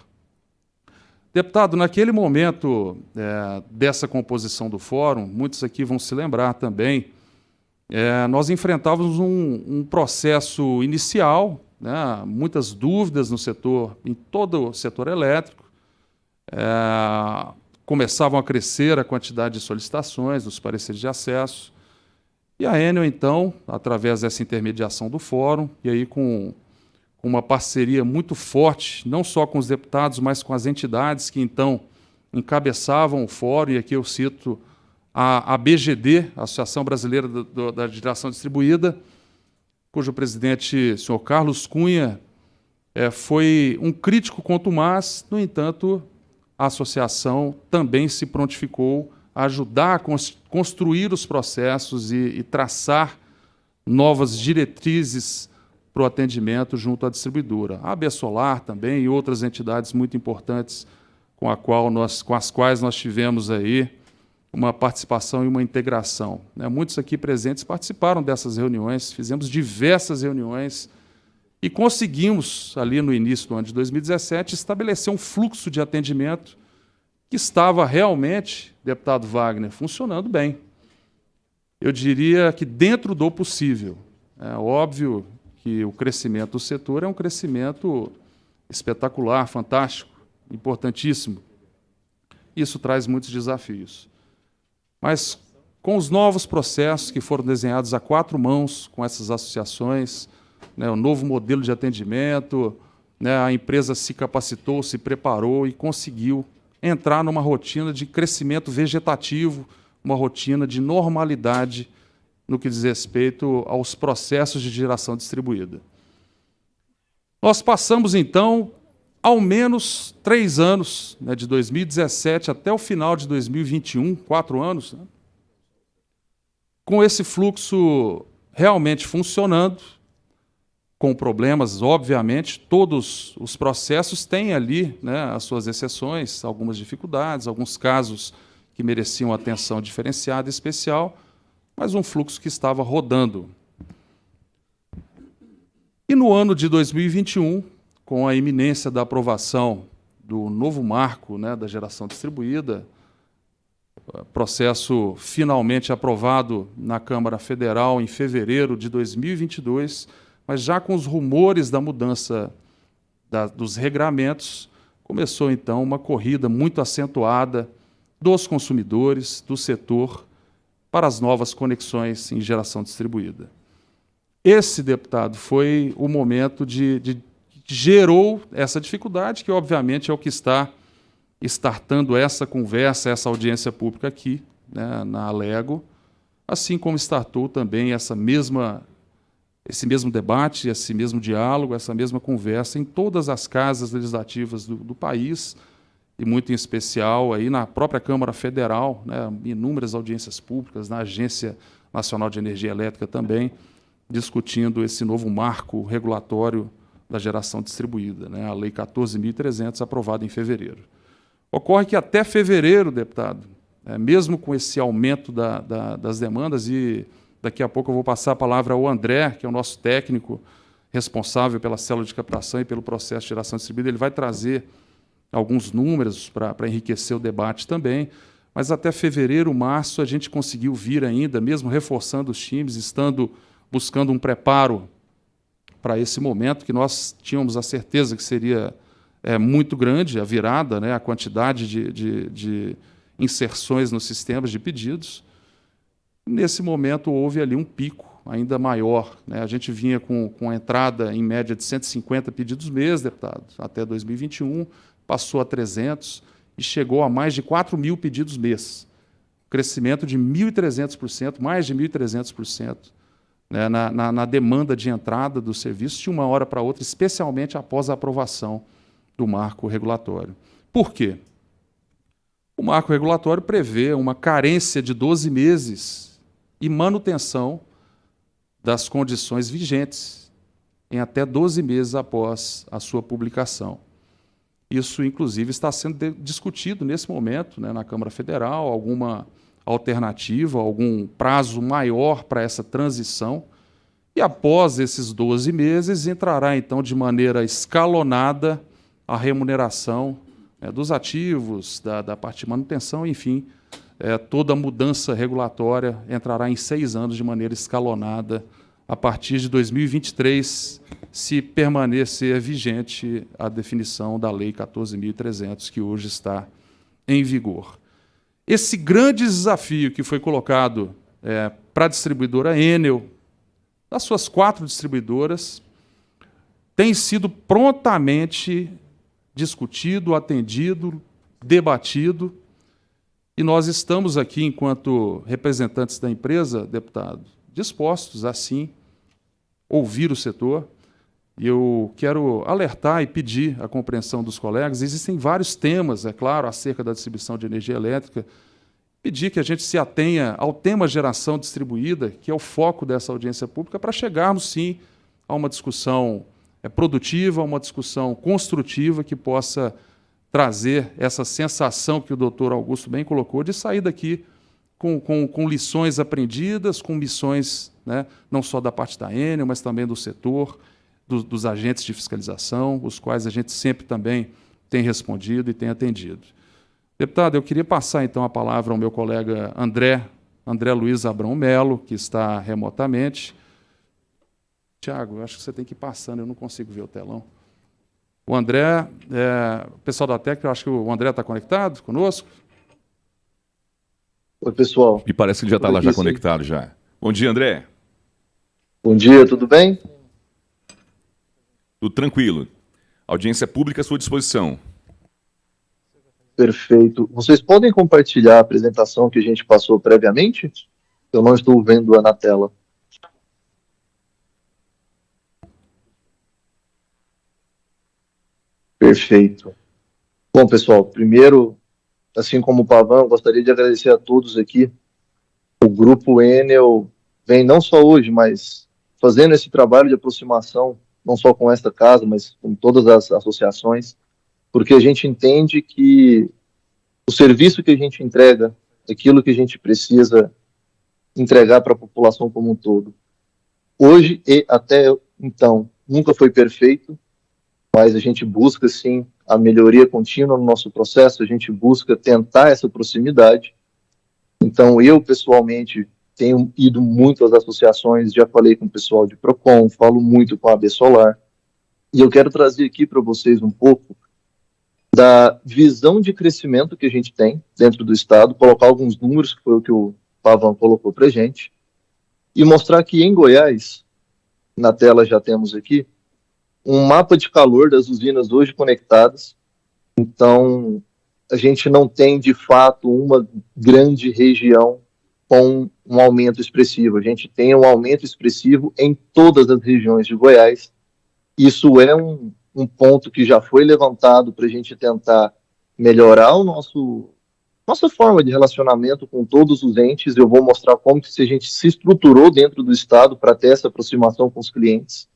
Deputado, naquele momento dessa composição do fórum, muitos aqui vão se lembrar também, nós enfrentávamos um processo inicial, né, muitas dúvidas no setor, em todo o setor elétrico. Começavam a crescer a quantidade de solicitações, dos pareceres de acesso, e a Enel, então, através dessa intermediação do fórum, e aí com uma parceria muito forte, não só com os deputados, mas com as entidades que, então, encabeçavam o fórum, e aqui eu cito a BGD, a Associação Brasileira da Geração Distribuída, cujo presidente, o senhor Carlos Cunha, foi um crítico contumaz. No entanto, a associação também se prontificou a ajudar a construir os processos e traçar novas diretrizes para o atendimento junto à distribuidora. A AB Solar também e outras entidades muito importantes com as quais nós tivemos aí uma participação e uma integração. Muitos aqui presentes participaram dessas reuniões, fizemos diversas reuniões e conseguimos, ali no início do ano de 2017, estabelecer um fluxo de atendimento que estava realmente, deputado Wagner, funcionando bem. Eu diria que dentro do possível. É óbvio que o crescimento do setor é um crescimento espetacular, fantástico, importantíssimo. Isso traz muitos desafios. Mas com os novos processos que foram desenhados a 4 mãos com essas associações, o novo modelo de atendimento, a empresa se capacitou, se preparou e conseguiu entrar numa rotina de crescimento vegetativo, uma rotina de normalidade no que diz respeito aos processos de geração distribuída. Nós passamos, então, ao menos 3 anos, de 2017 até o final de 2021, 4 anos, com esse fluxo realmente funcionando, com problemas, obviamente. Todos os processos têm ali as suas exceções, algumas dificuldades, alguns casos que mereciam atenção diferenciada e especial, mas um fluxo que estava rodando. E no ano de 2021, com a iminência da aprovação do novo marco da geração distribuída, processo finalmente aprovado na Câmara Federal em fevereiro de 2022, mas já com os rumores da mudança dos regramentos, começou então uma corrida muito acentuada dos consumidores, do setor, para as novas conexões em geração distribuída. Esse, deputado, foi o momento que gerou essa dificuldade, que obviamente é o que está startando essa conversa, essa audiência pública aqui, na Alego, assim como startou também esse mesmo debate, esse mesmo diálogo, essa mesma conversa em todas as casas legislativas do país, e muito em especial aí na própria Câmara Federal, inúmeras audiências públicas, na Agência Nacional de Energia Elétrica também, discutindo esse novo marco regulatório da geração distribuída, a Lei 14.300, aprovada em fevereiro. Ocorre que até fevereiro, deputado, mesmo com esse aumento das demandas, e daqui a pouco eu vou passar a palavra ao André, que é o nosso técnico responsável pela célula de captação e pelo processo de geração distribuída, ele vai trazer alguns números para enriquecer o debate também, mas até fevereiro, março, a gente conseguiu vir ainda, mesmo reforçando os times, buscando um preparo para esse momento, que nós tínhamos a certeza que seria muito grande a virada, a quantidade de inserções nos sistemas de pedidos. Nesse momento, houve ali um pico ainda maior. A gente vinha com a entrada, em média, de 150 pedidos mês, deputado, até 2021, passou a 300 e chegou a mais de 4.000 pedidos mês. Crescimento de 1.300%, mais de 1.300%, na demanda de entrada do serviço de uma hora para outra, especialmente após a aprovação do marco regulatório. Por quê? O marco regulatório prevê uma carência de 12 meses e manutenção das condições vigentes em até 12 meses após a sua publicação. Isso, inclusive, está sendo discutido nesse momento na Câmara Federal, alguma alternativa, algum prazo maior para essa transição. E após esses 12 meses, entrará, então, de maneira escalonada a remuneração dos ativos, da parte de manutenção, enfim, toda a mudança regulatória entrará em 6 anos de maneira escalonada a partir de 2023, se permanecer vigente a definição da Lei 14.300, que hoje está em vigor. Esse grande desafio que foi colocado para a distribuidora Enel, das suas 4 distribuidoras, tem sido prontamente discutido, atendido, debatido, e nós estamos aqui, enquanto representantes da empresa, deputado, dispostos a, sim, ouvir o setor. E eu quero alertar e pedir a compreensão dos colegas. Existem vários temas, é claro, acerca da distribuição de energia elétrica. Pedir que a gente se atenha ao tema geração distribuída, que é o foco dessa audiência pública, para chegarmos, sim, a uma discussão produtiva, a uma discussão construtiva que possa trazer essa sensação que o doutor Augusto bem colocou, de sair daqui com lições aprendidas, com missões, né, não só da parte da Enel, mas também do setor, dos agentes de fiscalização, os quais a gente sempre também tem respondido e tem atendido. Deputado, eu queria passar, então, a palavra ao meu colega André Luiz Abrão Melo, que está remotamente. Tiago, eu acho que você tem que ir passando, eu não consigo ver o telão. O André, o pessoal da técnica, eu acho que o André está conectado conosco. Oi, pessoal. E parece que ele já está lá já conectado já. Bom dia, André. Bom dia, tudo bem? Tudo tranquilo. Audiência pública à sua disposição. Perfeito. Vocês podem compartilhar a apresentação que a gente passou previamente? Eu não estou vendo-a na tela. Perfeito. Bom, pessoal, primeiro, assim como o Pavão, gostaria de agradecer a todos aqui. O Grupo Enel vem não só hoje, mas fazendo esse trabalho de aproximação, não só com esta casa, mas com todas as associações, porque a gente entende que o serviço que a gente entrega, aquilo que a gente precisa entregar para a população como um todo. Hoje e até então, nunca foi perfeito, mas a gente busca, sim, a melhoria contínua no nosso processo, a gente busca tentar essa proximidade. Então, eu, pessoalmente, tenho ido muito às associações, já falei com o pessoal de Procon, falo muito com a AB Solar, e eu quero trazer aqui para vocês um pouco da visão de crescimento que a gente tem dentro do Estado, colocar alguns números, que foi o que o Pavão colocou para a gente, e mostrar que em Goiás, na tela já temos aqui, um mapa de calor das usinas hoje conectadas. Então, a gente não tem, de fato, uma grande região com um aumento expressivo. A gente tem um aumento expressivo em todas as regiões de Goiás. Isso é um ponto que já foi levantado para a gente tentar melhorar nossa forma de relacionamento com todos os entes. Eu vou mostrar como que a gente se estruturou dentro do Estado para ter essa aproximação com os clientes.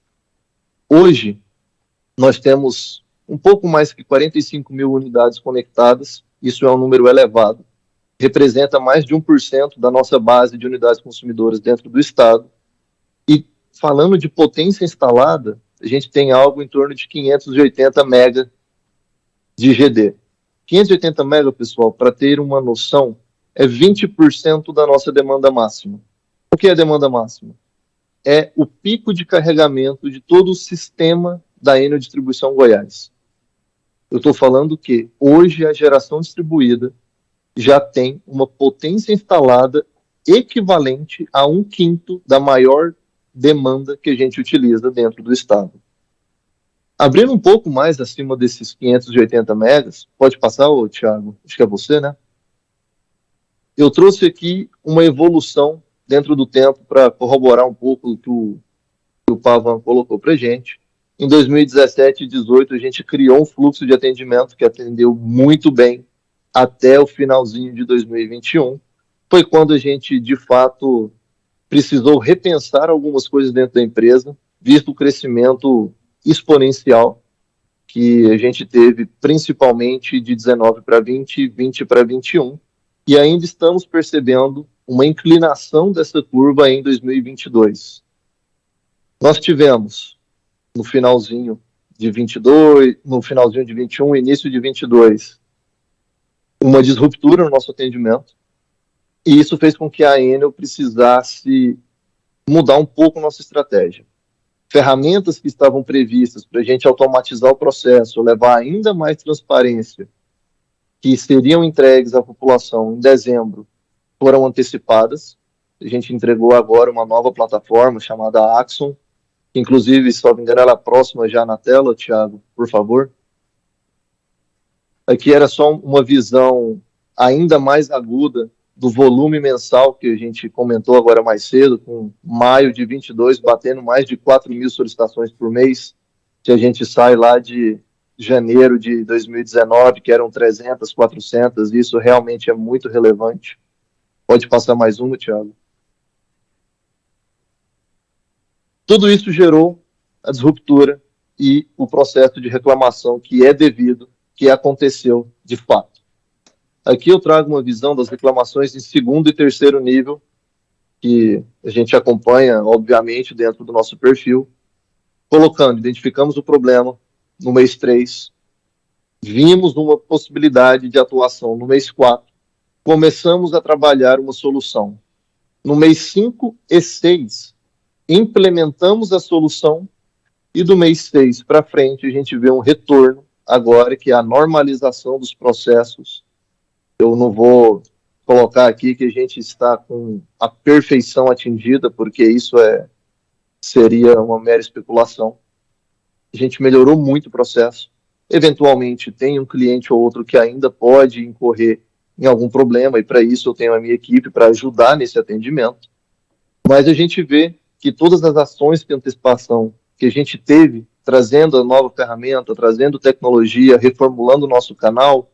Hoje, nós temos um pouco mais que 45 mil unidades conectadas. Isso é um número elevado. Representa mais de 1% da nossa base de unidades consumidoras dentro do Estado. E falando de potência instalada, a gente tem algo em torno de 580 mega de GD. 580 mega, pessoal, para ter uma noção, é 20% da nossa demanda máxima. O que é a demanda máxima? É o pico de carregamento de todo o sistema da Enel Distribuição Goiás. Eu estou falando que hoje a geração distribuída já tem uma potência instalada equivalente a 1/5 da maior demanda que a gente utiliza dentro do Estado. Abrindo um pouco mais acima desses 580 megas, pode passar, Thiago? Acho que é você, né? Eu trouxe aqui uma evolução dentro do tempo para corroborar um pouco o que o Pavan colocou para a gente. Em 2017 e 2018, a gente criou um fluxo de atendimento que atendeu muito bem até o finalzinho de 2021. Foi quando a gente, de fato, precisou repensar algumas coisas dentro da empresa, visto o crescimento exponencial que a gente teve, principalmente de 19 para 20, 20 para 21, e ainda estamos percebendo uma inclinação dessa curva em 2022. Nós tivemos, no finalzinho de 22, no finalzinho de 21, início de 22, uma disruptura no nosso atendimento, e isso fez com que a Enel precisasse mudar um pouco nossa estratégia. Ferramentas que estavam previstas para a gente automatizar o processo, levar ainda mais transparência, que seriam entregues à população em dezembro, foram antecipadas. A gente entregou agora uma nova plataforma chamada Axon, que inclusive, se não me engano, ela é próxima já na tela, Thiago, por favor. Aqui era só uma visão ainda mais aguda do volume mensal que a gente comentou agora mais cedo, com maio de 22 batendo mais de 4.000 solicitações por mês, que a gente sai lá de janeiro de 2019, que eram 300, 400, isso realmente é muito relevante. Pode passar mais uma, Thiago. Tudo isso gerou a disruptura e o processo de reclamação que é devido, que aconteceu de fato. Aqui eu trago uma visão das reclamações em segundo e terceiro nível, que a gente acompanha, obviamente, dentro do nosso perfil, identificamos o problema no mês 3, vimos uma possibilidade de atuação no mês 4, começamos a trabalhar uma solução. No mês 5 e 6, implementamos a solução e do mês 6 para frente a gente vê um retorno agora, que é a normalização dos processos. Eu não vou colocar aqui que a gente está com a perfeição atingida, porque isso seria uma mera especulação. A gente melhorou muito o processo. Eventualmente tem um cliente ou outro que ainda pode incorrer em algum problema, e para isso eu tenho a minha equipe para ajudar nesse atendimento. Mas a gente vê que todas as ações de antecipação que a gente teve, trazendo a nova ferramenta, trazendo tecnologia, reformulando o nosso canal,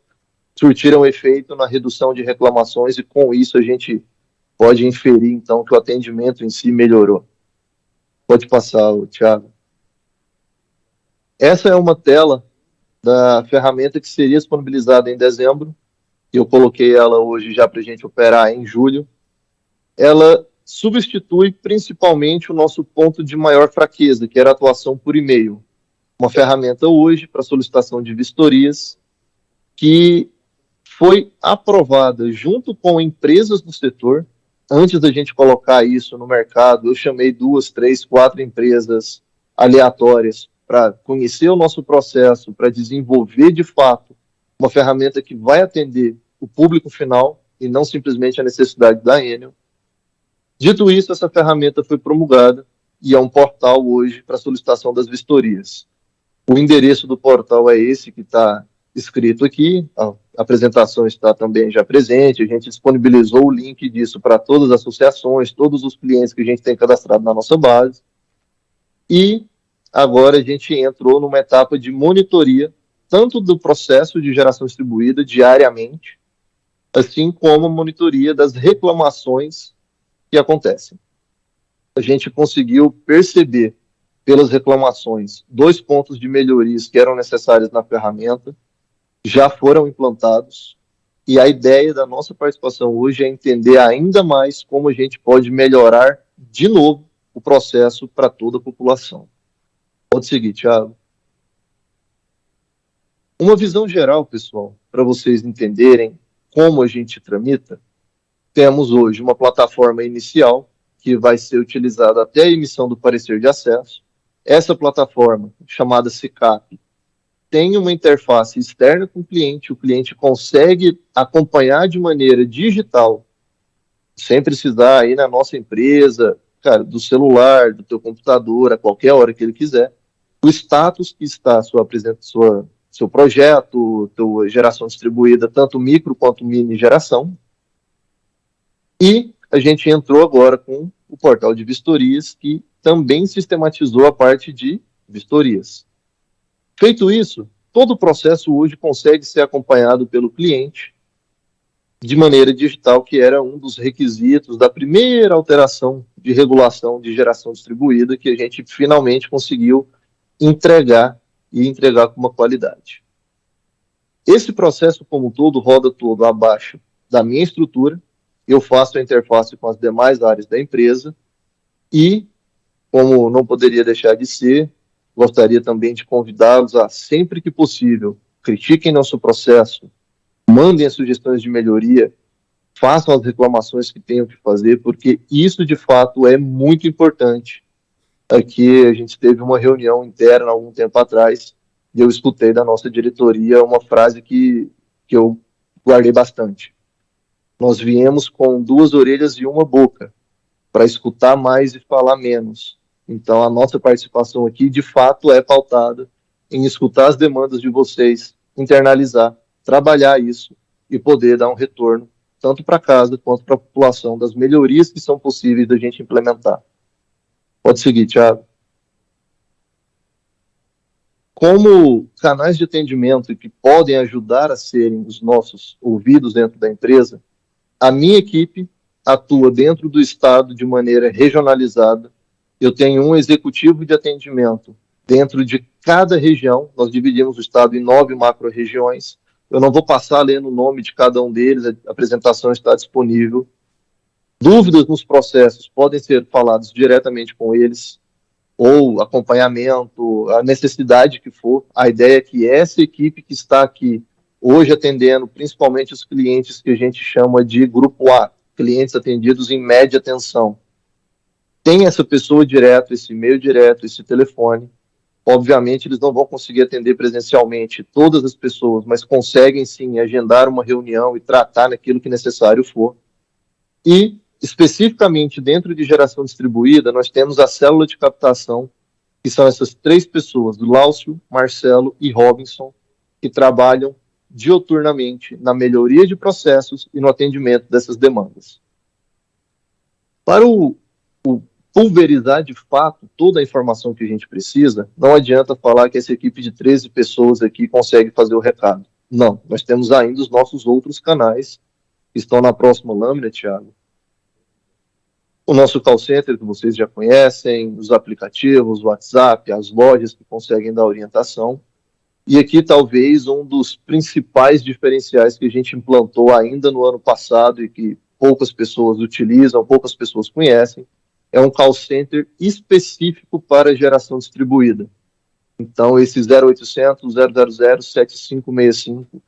surtiram efeito na redução de reclamações, e com isso a gente pode inferir, então, que o atendimento em si melhorou. Pode passar, Thiago. Essa é uma tela da ferramenta que seria disponibilizada em dezembro, e eu coloquei ela hoje já para a gente operar em julho. Ela substitui principalmente o nosso ponto de maior fraqueza, que era a atuação por e-mail. Uma ferramenta hoje para solicitação de vistorias, que foi aprovada junto com empresas do setor. Antes da gente colocar isso no mercado, eu chamei 2, 3, 4 empresas aleatórias para conhecer o nosso processo, para desenvolver de fato uma ferramenta que vai atender o público final e não simplesmente a necessidade da Enel. Dito isso, essa ferramenta foi promulgada e é um portal hoje para solicitação das vistorias. O endereço do portal é esse que está escrito aqui, a apresentação está também já presente, a gente disponibilizou o link disso para todas as associações, todos os clientes que a gente tem cadastrado na nossa base, e agora a gente entrou numa etapa de monitoria, tanto do processo de geração distribuída diariamente, assim como a monitoria das reclamações que acontecem. A gente conseguiu perceber pelas reclamações 2 pontos de melhorias que eram necessários na ferramenta, já foram implantados, e a ideia da nossa participação hoje é entender ainda mais como a gente pode melhorar de novo o processo para toda a população. Pode seguir, Thiago. Uma visão geral, pessoal, para vocês entenderem como a gente tramita. Temos hoje uma plataforma inicial que vai ser utilizada até a emissão do parecer de acesso. Essa plataforma, chamada SICAP, tem uma interface externa com o cliente consegue acompanhar de maneira digital, sem precisar ir na nossa empresa, cara, do celular, do teu computador, a qualquer hora que ele quiser, o status que está seu projeto, tua geração distribuída, tanto micro quanto mini geração. E a gente entrou agora com o portal de vistorias, que também sistematizou a parte de vistorias. Feito isso, todo o processo hoje consegue ser acompanhado pelo cliente de maneira digital, que era um dos requisitos da primeira alteração de regulação de geração distribuída, que a gente finalmente conseguiu entregar e entregar com uma qualidade. Esse processo como um todo roda todo abaixo da minha estrutura, eu faço a interface com as demais áreas da empresa e, como não poderia deixar de ser, gostaria também de convidá-los a, sempre que possível, critiquem nosso processo, mandem as sugestões de melhoria, façam as reclamações que tenham que fazer, porque isso, de fato, é muito importante. Aqui a gente teve uma reunião interna há algum tempo atrás e eu escutei da nossa diretoria uma frase que eu guardei bastante. Nós viemos com 2 orelhas e 1 boca, para escutar mais e falar menos. Então, a nossa participação aqui, de fato, é pautada em escutar as demandas de vocês, internalizar trabalhar isso e poder dar um retorno tanto para casa quanto para a população das melhorias que são possíveis da gente implementar. Pode seguir, Thiago. Como canais de atendimento que podem ajudar a serem os nossos ouvidos dentro da empresa, a minha equipe atua dentro do estado de maneira regionalizada. Eu tenho um executivo de atendimento dentro de cada região. Nós dividimos o estado em 9 macro-regiões. Eu não vou passar lendo o nome de cada um deles, a apresentação está disponível. Dúvidas nos processos podem ser faladas diretamente com eles, ou acompanhamento, a necessidade que for. A ideia é que essa equipe que está aqui hoje atendendo, principalmente os clientes que a gente chama de grupo A, clientes atendidos em média tensão, tem essa pessoa direto, esse e-mail direto, esse telefone. Obviamente, eles não vão conseguir atender presencialmente todas as pessoas, mas conseguem sim agendar uma reunião e tratar naquilo que necessário for. E, especificamente dentro de geração distribuída, nós temos a célula de captação, que são essas 3 pessoas, do Láucio, Marcelo e Robinson, que trabalham dioturnamente na melhoria de processos e no atendimento dessas demandas. Para o pulverizar de fato toda a informação que a gente precisa, não adianta falar que essa equipe de 13 pessoas aqui consegue fazer o recado. Não, nós temos ainda os nossos outros canais, que estão na próxima lâmina, Thiago. O nosso call center, que vocês já conhecem, os aplicativos, o WhatsApp, as lojas que conseguem dar orientação. E aqui talvez um dos principais diferenciais que a gente implantou ainda no ano passado e que poucas pessoas utilizam, poucas pessoas conhecem, é um call center específico para geração distribuída. Então, esses 0800 000 7565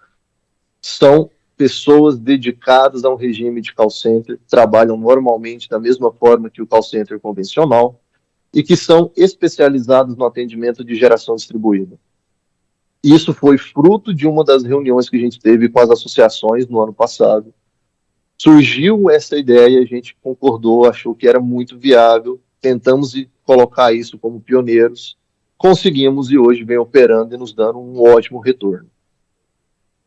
são pessoas dedicadas a um regime de call center, trabalham normalmente da mesma forma que o call center convencional e que são especializados no atendimento de geração distribuída. Isso foi fruto de uma das reuniões que a gente teve com as associações no ano passado. Surgiu essa ideia, a gente concordou, achou que era muito viável, tentamos colocar isso como pioneiros, conseguimos e hoje vem operando e nos dando um ótimo retorno.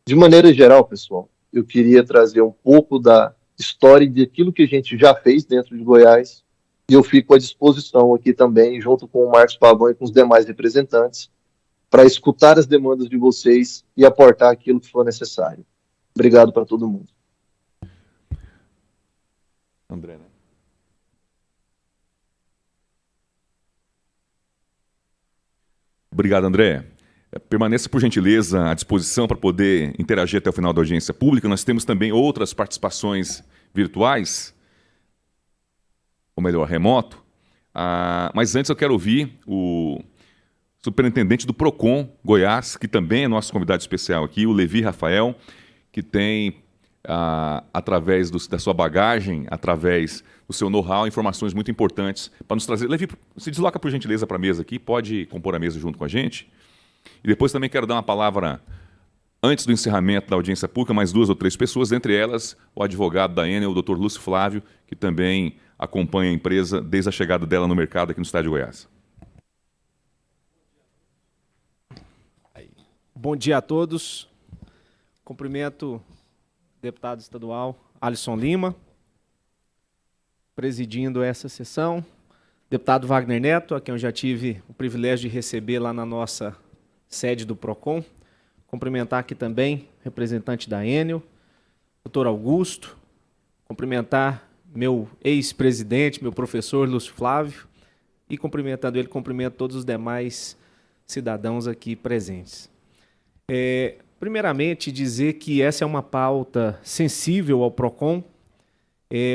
De maneira geral, pessoal, eu queria trazer um pouco da história daquilo que a gente já fez dentro de Goiás e eu fico à disposição aqui também, junto com o Marcos Pavão e com os demais representantes, para escutar as demandas de vocês e aportar aquilo que for necessário. Obrigado para todo mundo. André, né? Obrigado, André. Permaneça, por gentileza, à disposição para poder interagir até o final da audiência pública. Nós temos também outras participações virtuais, ou melhor, remoto. Mas antes eu quero ouvir o superintendente do PROCON Goiás, que também é nosso convidado especial aqui, o Levi Rafael, que tem, através da sua bagagem, através do seu know-how, informações muito importantes para nos trazer. Levi, se desloca, por gentileza, para a mesa aqui, pode compor a mesa junto com a gente. E depois também quero dar uma palavra, antes do encerramento da audiência pública, mais 2 ou 3 pessoas, entre elas o advogado da Enel, o Dr. Lúcio Flávio, que também acompanha a empresa desde a chegada dela no mercado aqui no estado de Goiás. Bom dia a todos. Cumprimento o deputado estadual Alisson Lima, presidindo essa sessão. Deputado Wagner Neto, a quem eu já tive o privilégio de receber lá na nossa sede do PROCON. Cumprimentar aqui também o representante da Enel, doutor Augusto. Cumprimentar meu ex-presidente, meu professor Lúcio Flávio. E cumprimentando ele, cumprimento todos os demais cidadãos aqui presentes. Primeiramente, dizer que essa é uma pauta sensível ao PROCON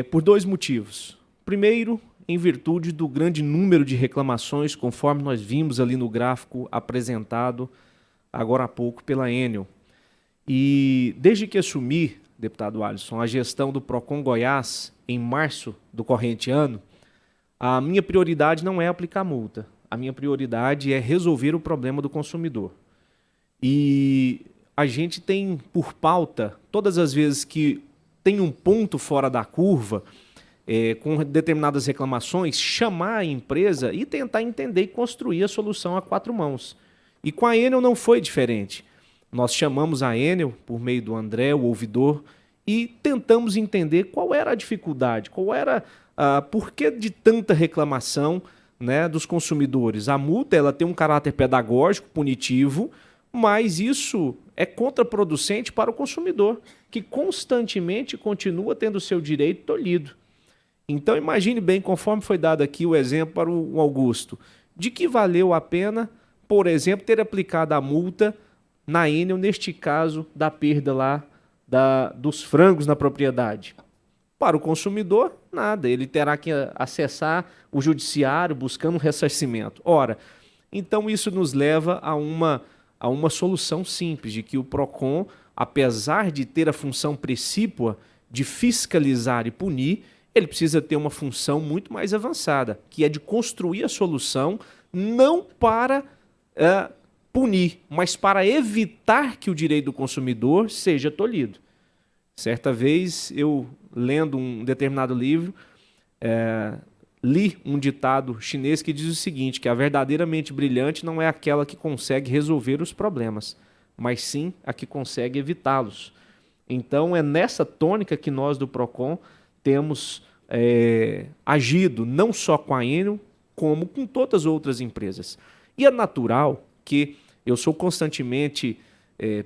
por 2 motivos. Primeiro, em virtude do grande número de reclamações, conforme nós vimos ali no gráfico apresentado agora há pouco pela Enel. E desde que assumi, deputado Alisson, a gestão do PROCON Goiás, em março do corrente ano, a minha prioridade não é aplicar multa. A minha prioridade é resolver o problema do consumidor. E a gente tem por pauta, todas as vezes que tem um ponto fora da curva, com determinadas reclamações, chamar a empresa e tentar entender e construir a solução a 4 mãos. E com a Enel não foi diferente. nós chamamos a Enel, por meio do André, o ouvidor, e tentamos entender qual era a dificuldade, qual era por que de tanta reclamação, né, dos consumidores. A multa ela tem um caráter pedagógico, punitivo, mas isso é contraproducente para o consumidor, que constantemente continua tendo seu direito tolhido. Então imagine bem, conforme foi dado aqui o exemplo para o Augusto, de que valeu a pena, por exemplo, ter aplicado a multa na Enel, neste caso da perda lá dos frangos na propriedade. Para o consumidor, nada. Ele terá que acessar o judiciário buscando um ressarcimento. Ora, então isso nos leva a uma solução simples, de que o PROCON, apesar de ter a função precípua de fiscalizar e punir, ele precisa ter uma função muito mais avançada, que é de construir a solução não para punir, mas para evitar que o direito do consumidor seja tolhido. Certa vez, eu, lendo um determinado livro, li um ditado chinês que diz o seguinte, que a verdadeira mente brilhante não é aquela que consegue resolver os problemas, mas sim a que consegue evitá-los. Então, é nessa tônica que nós do PROCON temos agido, não só com a Enel, como com todas as outras empresas. E é natural que eu sou constantemente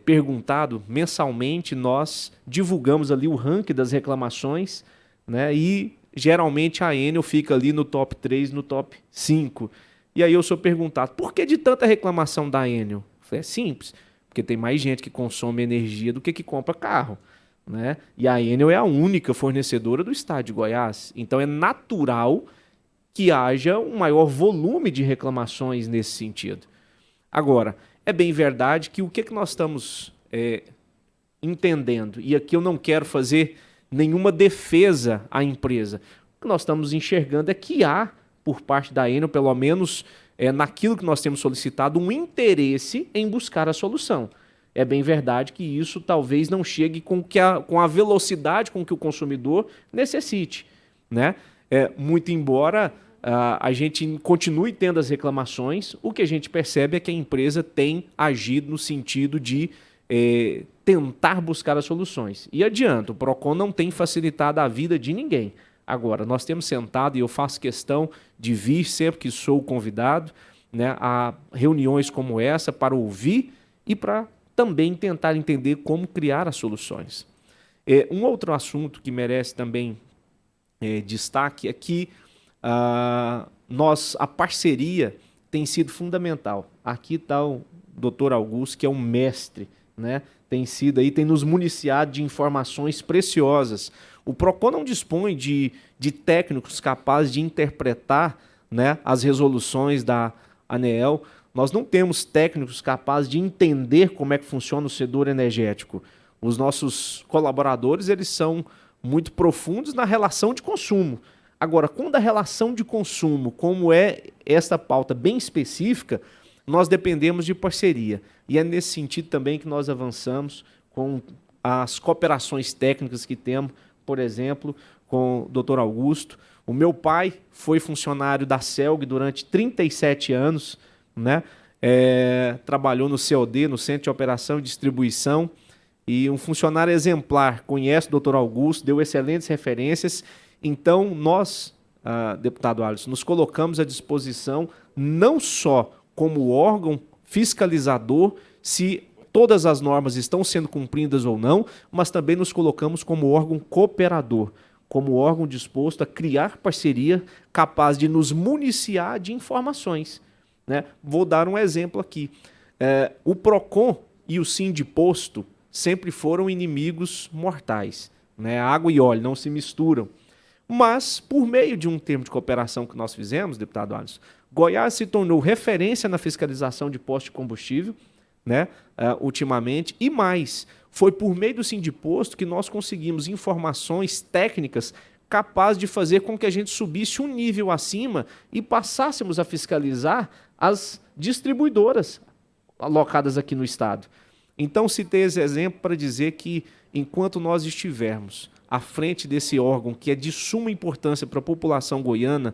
perguntado, mensalmente, nós divulgamos ali o ranking das reclamações, né, e geralmente a Enel fica ali no top 3, no top 5. E aí eu sou perguntado, por que de tanta reclamação da Enel? É simples, porque tem mais gente que consome energia do que compra carro, né? E a Enel é a única fornecedora do estado de Goiás. Então é natural que haja um maior volume de reclamações nesse sentido. Agora, é bem verdade que o que nós estamos entendendo, e aqui eu não quero fazer nenhuma defesa à empresa, o que nós estamos enxergando é que há, por parte da Enel, pelo menos naquilo que nós temos solicitado, um interesse em buscar a solução. É bem verdade que isso talvez não chegue com a velocidade com que o consumidor necessite, né? Muito embora a gente continue tendo as reclamações, o que a gente percebe é que a empresa tem agido no sentido de tentar buscar as soluções. E adianta, o PROCON não tem facilitado a vida de ninguém. Agora, nós temos sentado, e eu faço questão de vir sempre que sou convidado, né, a reuniões como essa para ouvir e para também tentar entender como criar as soluções. Um outro assunto que merece também destaque é que a parceria tem sido fundamental. Aqui está o Dr. Augusto, que é um mestre, né? Tem nos municiado de informações preciosas. O PROCON não dispõe de técnicos capazes de interpretar, né, as resoluções da ANEEL. Nós não temos técnicos capazes de entender como é que funciona o setor energético. Os nossos colaboradores, eles são muito profundos na relação de consumo. Agora, quando a relação de consumo, como é esta pauta bem específica, nós dependemos de parceria. E é nesse sentido também que nós avançamos com as cooperações técnicas que temos, por exemplo, com o Dr. Augusto. O meu pai foi funcionário da CELG durante 37 anos, né? Trabalhou no COD, no Centro de Operação e Distribuição, e um funcionário exemplar, conhece o Dr. Augusto, deu excelentes referências. Então, nós, deputado Alisson, nos colocamos à disposição não só como órgão fiscalizador, se todas as normas estão sendo cumpridas ou não, mas também nos colocamos como órgão cooperador, como órgão disposto a criar parceria capaz de nos municiar de informações, né? Vou dar um exemplo aqui. O PROCON e o Sindiposto sempre foram inimigos mortais, né? Água e óleo não se misturam. Mas, por meio de um termo de cooperação que nós fizemos, deputado Alisson, Goiás se tornou referência na fiscalização de postos de combustível, né, ultimamente, e mais, foi por meio do Sindiposto que nós conseguimos informações técnicas capazes de fazer com que a gente subisse um nível acima e passássemos a fiscalizar as distribuidoras alocadas aqui no estado. Então, citei esse exemplo para dizer que, enquanto nós estivermos à frente desse órgão, que é de suma importância para a população goiana,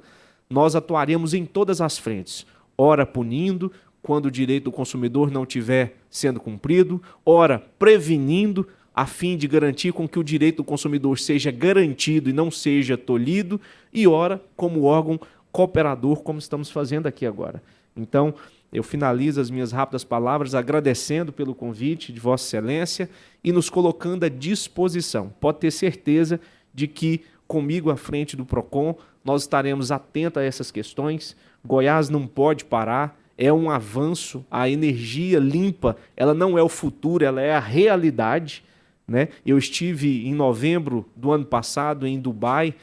nós atuaremos em todas as frentes, ora punindo, quando o direito do consumidor não estiver sendo cumprido, ora prevenindo, a fim de garantir com que o direito do consumidor seja garantido e não seja tolhido, e ora como órgão cooperador, como estamos fazendo aqui agora. Então, eu finalizo as minhas rápidas palavras agradecendo pelo convite de Vossa Excelência e nos colocando à disposição. Pode ter certeza de que, comigo à frente do PROCON, nós estaremos atentos a essas questões. Goiás não pode parar, é um avanço. A energia limpa, ela não é o futuro, ela é a realidade, né? Eu estive em novembro do ano passado em Dubai,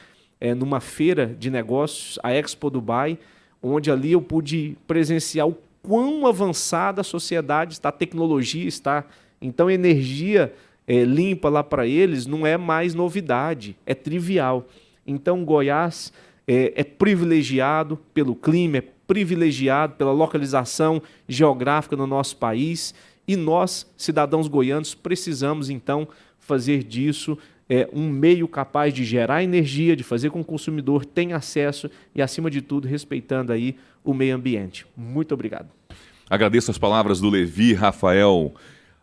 numa feira de negócios, a Expo Dubai, onde ali eu pude presenciar o quão avançada a sociedade está, a tecnologia está. Então, energia limpa lá para eles não é mais novidade, é trivial. Então, Goiás é privilegiado pelo clima, é privilegiado pela localização geográfica no nosso país, e nós, cidadãos goianos, precisamos, então, fazer disso um meio capaz de gerar energia, de fazer com que o consumidor tenha acesso e, acima de tudo, respeitando aí o meio ambiente. Muito obrigado. Agradeço as palavras do Levi Rafael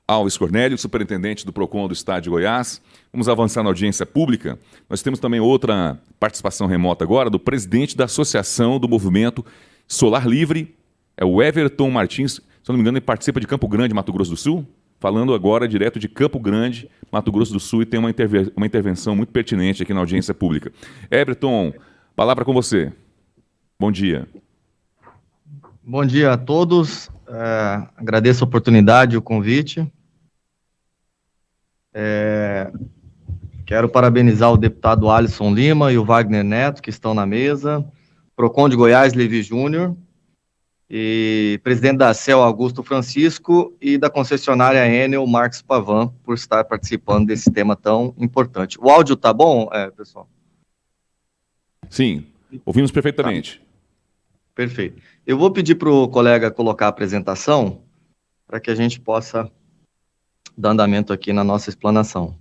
Alves Cornélio, superintendente do PROCON do Estado de Goiás. Vamos avançar na audiência pública. Nós temos também outra participação remota agora do presidente da Associação do Movimento Solar Livre, é o Everton Martins. Se eu não me engano, ele participa de Campo Grande, Mato Grosso do Sul. Falando agora direto de Campo Grande, Mato Grosso do Sul, e tem uma intervenção muito pertinente aqui na audiência pública. Everton, palavra com você. Bom dia. Bom dia a todos. Agradeço a oportunidade e o convite. Quero parabenizar o deputado Alisson Lima e o Wagner Neto, que estão na mesa, PROCON de Goiás, Levi Júnior, e presidente da ACEL, Augusto Francisco, e da concessionária Enel, Marcos Pavan, por estar participando desse tema tão importante. O áudio tá bom, pessoal? Sim, ouvimos perfeitamente. Tá. Perfeito. Eu vou pedir para o colega colocar a apresentação, para que a gente possa dar andamento aqui na nossa explanação.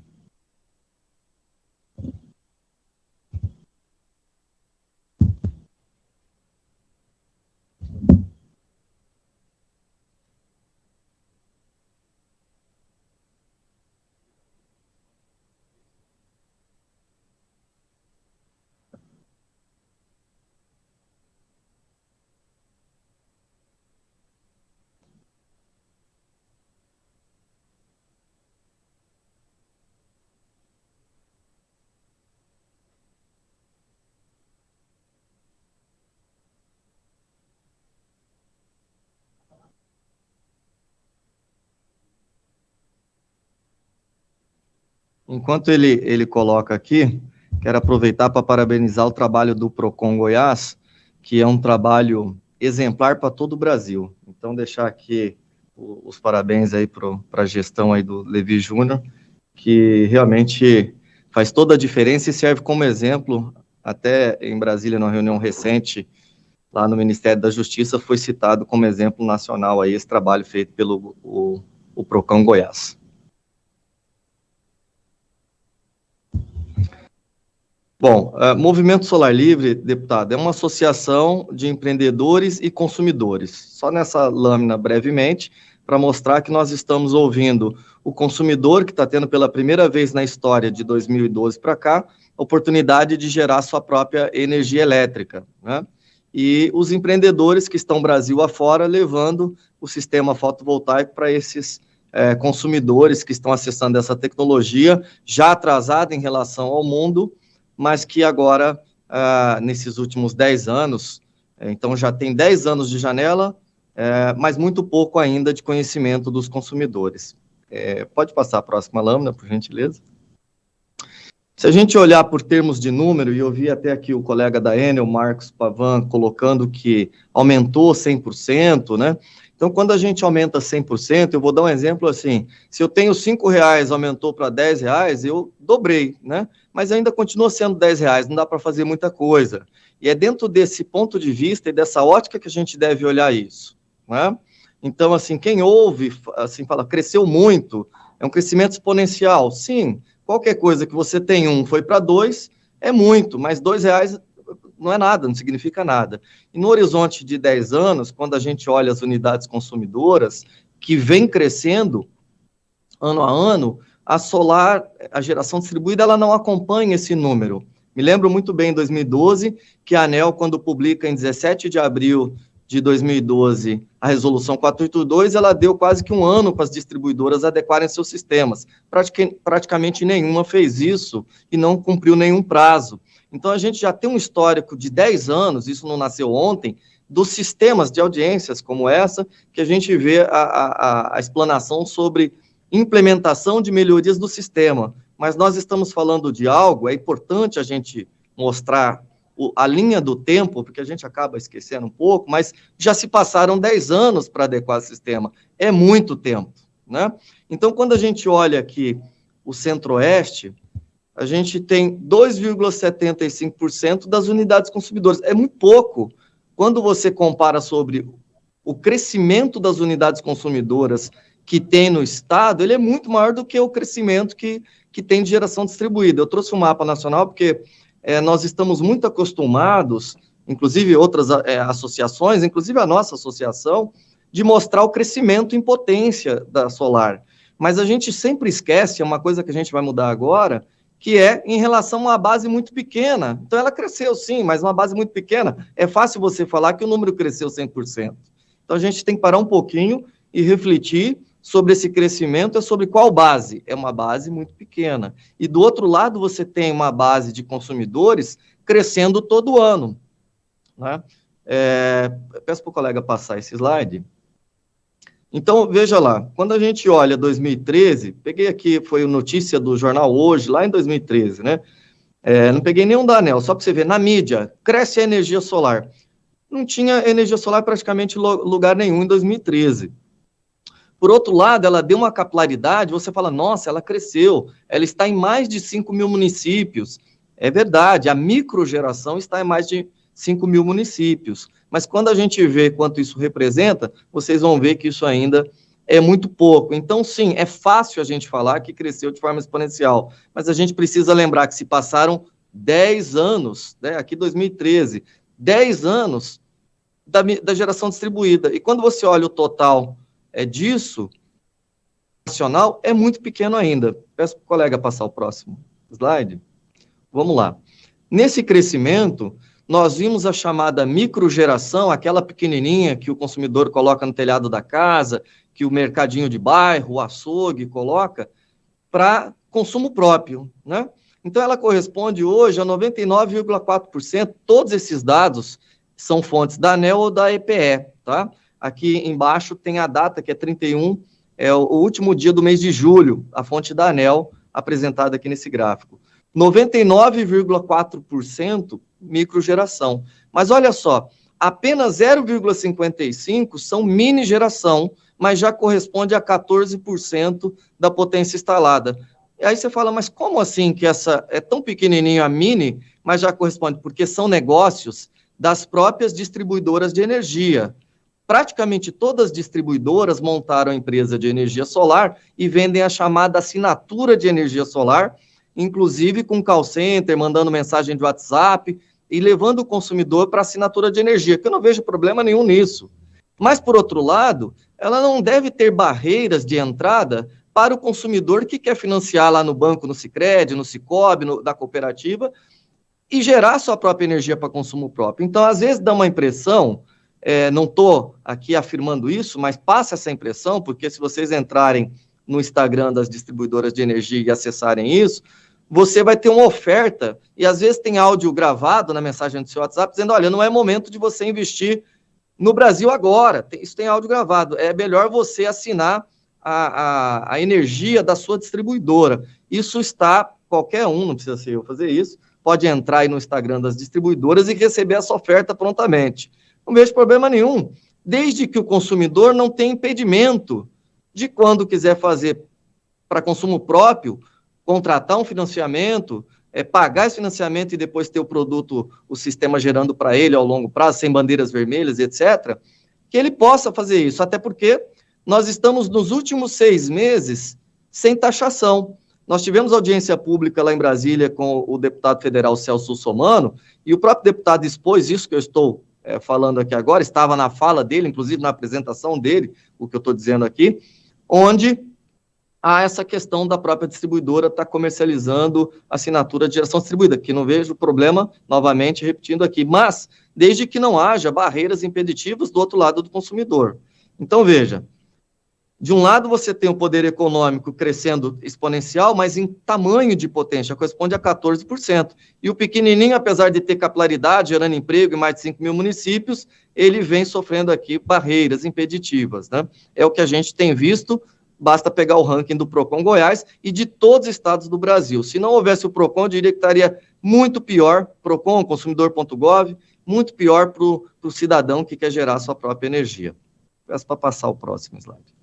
Enquanto ele coloca aqui, quero aproveitar para parabenizar o trabalho do PROCON Goiás, que é um trabalho exemplar para todo o Brasil. Então, deixar aqui os parabéns aí para a gestão aí do Levi Júnior, que realmente faz toda a diferença e serve como exemplo. Até em Brasília, numa reunião recente, lá no Ministério da Justiça, foi citado como exemplo nacional aí esse trabalho feito pelo o PROCON Goiás. Bom, Movimento Solar Livre, deputado, é uma associação de empreendedores e consumidores. Só nessa lâmina, brevemente, para mostrar que nós estamos ouvindo o consumidor, que está tendo pela primeira vez na história de 2012 para cá, a oportunidade de gerar sua própria energia elétrica, né? E os empreendedores que estão Brasil afora, levando o sistema fotovoltaico para esses consumidores que estão acessando essa tecnologia, já atrasada em relação ao mundo, mas que agora, nesses últimos 10 anos, então já tem 10 anos de janela, mas muito pouco ainda de conhecimento dos consumidores. Pode passar a próxima lâmina, por gentileza. Se a gente olhar por termos de número, e eu vi até aqui o colega da Enel, Marcos Pavan, colocando que aumentou 100%, né? Então, quando a gente aumenta 100%, eu vou dar um exemplo assim, se eu tenho R$5, aumentou para R$10, eu dobrei, né? Mas ainda continua sendo R$10, não dá para fazer muita coisa. E é dentro desse ponto de vista e dessa ótica que a gente deve olhar isso, né? Então, assim, quem ouve, assim, fala, cresceu muito, é um crescimento exponencial. Sim, qualquer coisa que você tem foi para 2, é muito, mas R$2 não é nada, não significa nada. E no horizonte de 10 anos, quando a gente olha as unidades consumidoras, que vem crescendo ano a ano, a solar, a geração distribuída, ela não acompanha esse número. Me lembro muito bem, em 2012, que a ANEEL, quando publica em 17 de abril de 2012 a resolução 482, ela deu quase que um ano para as distribuidoras adequarem seus sistemas. Praticamente nenhuma fez isso e não cumpriu nenhum prazo. Então, a gente já tem um histórico de 10 anos, isso não nasceu ontem, dos sistemas de audiências como essa, que a gente vê a explanação sobre implementação de melhorias do sistema. Mas nós estamos falando de algo, é importante a gente mostrar a linha do tempo, porque a gente acaba esquecendo um pouco, mas já se passaram 10 anos para adequar o sistema. É muito tempo, né? Então, quando a gente olha aqui o Centro-Oeste, a gente tem 2,75% das unidades consumidoras. É muito pouco. Quando você compara sobre o crescimento das unidades consumidoras que tem no Estado, ele é muito maior do que o crescimento que tem de geração distribuída. Eu trouxe um mapa nacional porque nós estamos muito acostumados, inclusive outras associações, inclusive a nossa associação, de mostrar o crescimento em potência da solar. Mas a gente sempre esquece, é uma coisa que a gente vai mudar agora, que é em relação a uma base muito pequena. Então, ela cresceu sim, mas uma base muito pequena. É fácil você falar que o número cresceu 100%. Então, a gente tem que parar um pouquinho e refletir sobre esse crescimento, é sobre qual base? É uma base muito pequena. E do outro lado, você tem uma base de consumidores crescendo todo ano, né? Peço para o colega passar esse slide. Então, veja lá, quando a gente olha 2013, peguei aqui, foi notícia do jornal Hoje, lá em 2013, né? Não peguei nenhum da ANEEL, só para você ver, na mídia, cresce a energia solar. Não tinha energia solar praticamente lugar nenhum em 2013. Por outro lado, ela deu uma capilaridade, você fala, nossa, ela cresceu, ela está em mais de 5 mil municípios. É verdade, a microgeração está em mais de 5 mil municípios. Mas quando a gente vê quanto isso representa, vocês vão ver que isso ainda é muito pouco. Então, sim, é fácil a gente falar que cresceu de forma exponencial, mas a gente precisa lembrar que se passaram 10 anos, né, aqui 2013, 10 anos da geração distribuída. E quando você olha o total disso, nacional, é muito pequeno ainda. Peço para o colega passar o próximo slide. Vamos lá. Nesse crescimento, nós vimos a chamada microgeração, aquela pequenininha que o consumidor coloca no telhado da casa, que o mercadinho de bairro, o açougue coloca, para consumo próprio, né? Então, ela corresponde hoje a 99,4%. Todos esses dados são fontes da ANEEL ou da EPE, tá? Aqui embaixo tem a data, que é 31, é o último dia do mês de julho, a fonte da ANEEL apresentada aqui nesse gráfico. 99,4% microgeração. Mas olha só, apenas 0,55% são mini geração, mas já corresponde a 14% da potência instalada. E aí você fala, mas como assim que essa é tão pequenininho a mini, mas já corresponde? Porque são negócios das próprias distribuidoras de energia. Praticamente todas as distribuidoras montaram a empresa de energia solar e vendem a chamada assinatura de energia solar, inclusive com call center, mandando mensagem de WhatsApp e levando o consumidor para a assinatura de energia, que eu não vejo problema nenhum nisso. Mas, por outro lado, ela não deve ter barreiras de entrada para o consumidor que quer financiar lá no banco, no Sicredi, no Sicob, da cooperativa, e gerar sua própria energia para consumo próprio. Então, às vezes, dá uma impressão... não estou aqui afirmando isso, mas passa essa impressão, porque se vocês entrarem no Instagram das distribuidoras de energia e acessarem isso, você vai ter uma oferta, e às vezes tem áudio gravado na mensagem do seu WhatsApp, dizendo, olha, não é momento de você investir no Brasil agora, isso tem áudio gravado, é melhor você assinar a energia da sua distribuidora. Isso está, qualquer um, não precisa ser eu fazer isso, pode entrar aí no Instagram das distribuidoras e receber essa oferta prontamente. Não vejo problema nenhum, desde que o consumidor não tenha impedimento de, quando quiser fazer para consumo próprio, contratar um financiamento, pagar esse financiamento e depois ter o produto, o sistema gerando para ele ao longo prazo, sem bandeiras vermelhas, etc., que ele possa fazer isso, até porque nós estamos nos últimos 6 meses sem taxação. Nós tivemos audiência pública lá em Brasília com o deputado federal Celso Russomano, e o próprio deputado expôs isso que eu estou falando aqui agora, estava na fala dele, inclusive na apresentação dele, o que eu estou dizendo aqui, onde há essa questão da própria distribuidora estar comercializando assinatura de geração distribuída, que não vejo problema, novamente repetindo aqui, mas desde que não haja barreiras impeditivas do outro lado do consumidor. Então, veja, de um lado você tem o poder econômico crescendo exponencial, mas em tamanho de potência, corresponde a 14%. E o pequenininho, apesar de ter capilaridade, gerando emprego em mais de 5 mil municípios, ele vem sofrendo aqui barreiras impeditivas, né? É o que a gente tem visto, basta pegar o ranking do Procon Goiás e de todos os estados do Brasil. Se não houvesse o Procon, eu diria que estaria muito pior, Procon, consumidor.gov, muito pior para o cidadão que quer gerar sua própria energia. Peço para passar o próximo slide.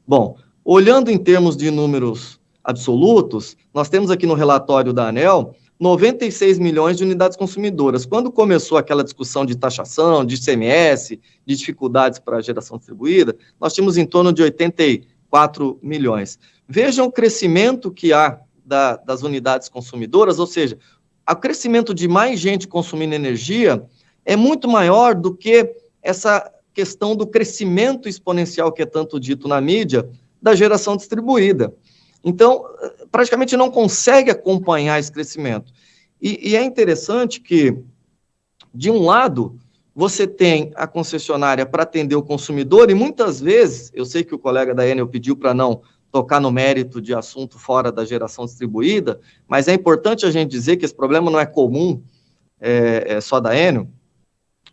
Bom, olhando em termos de números absolutos, nós temos aqui no relatório da ANEEL 96 milhões de unidades consumidoras. Quando começou aquela discussão de taxação, de ICMS, de dificuldades para a geração distribuída, nós tínhamos em torno de 84 milhões. Vejam o crescimento que há das unidades consumidoras, ou seja, o crescimento de mais gente consumindo energia é muito maior do que essa questão do crescimento exponencial que é tanto dito na mídia, da geração distribuída. Então, praticamente não consegue acompanhar esse crescimento. E é interessante que, de um lado, você tem a concessionária para atender o consumidor, e muitas vezes, eu sei que o colega da Enel pediu para não tocar no mérito de assunto fora da geração distribuída, mas é importante a gente dizer que esse problema não é comum, é só da Enel,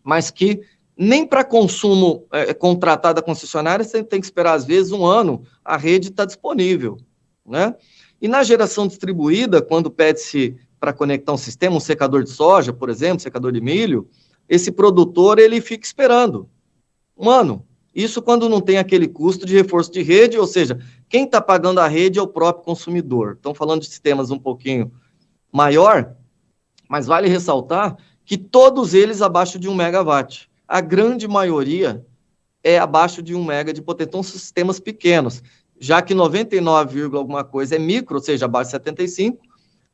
mas que nem para consumo contratado da concessionária, você tem que esperar, às vezes, 1 ano, a rede está disponível, né? E na geração distribuída, quando pede-se para conectar um sistema, um secador de soja, por exemplo, secador de milho, esse produtor, ele fica esperando 1 ano. Isso quando não tem aquele custo de reforço de rede, ou seja, quem está pagando a rede é o próprio consumidor. Estão falando de sistemas um pouquinho maior, mas vale ressaltar que todos eles abaixo de 1 megawatt. A grande maioria é abaixo de 1 mega de potência, então são sistemas pequenos, já que 99, alguma coisa é micro, ou seja, abaixo de 75,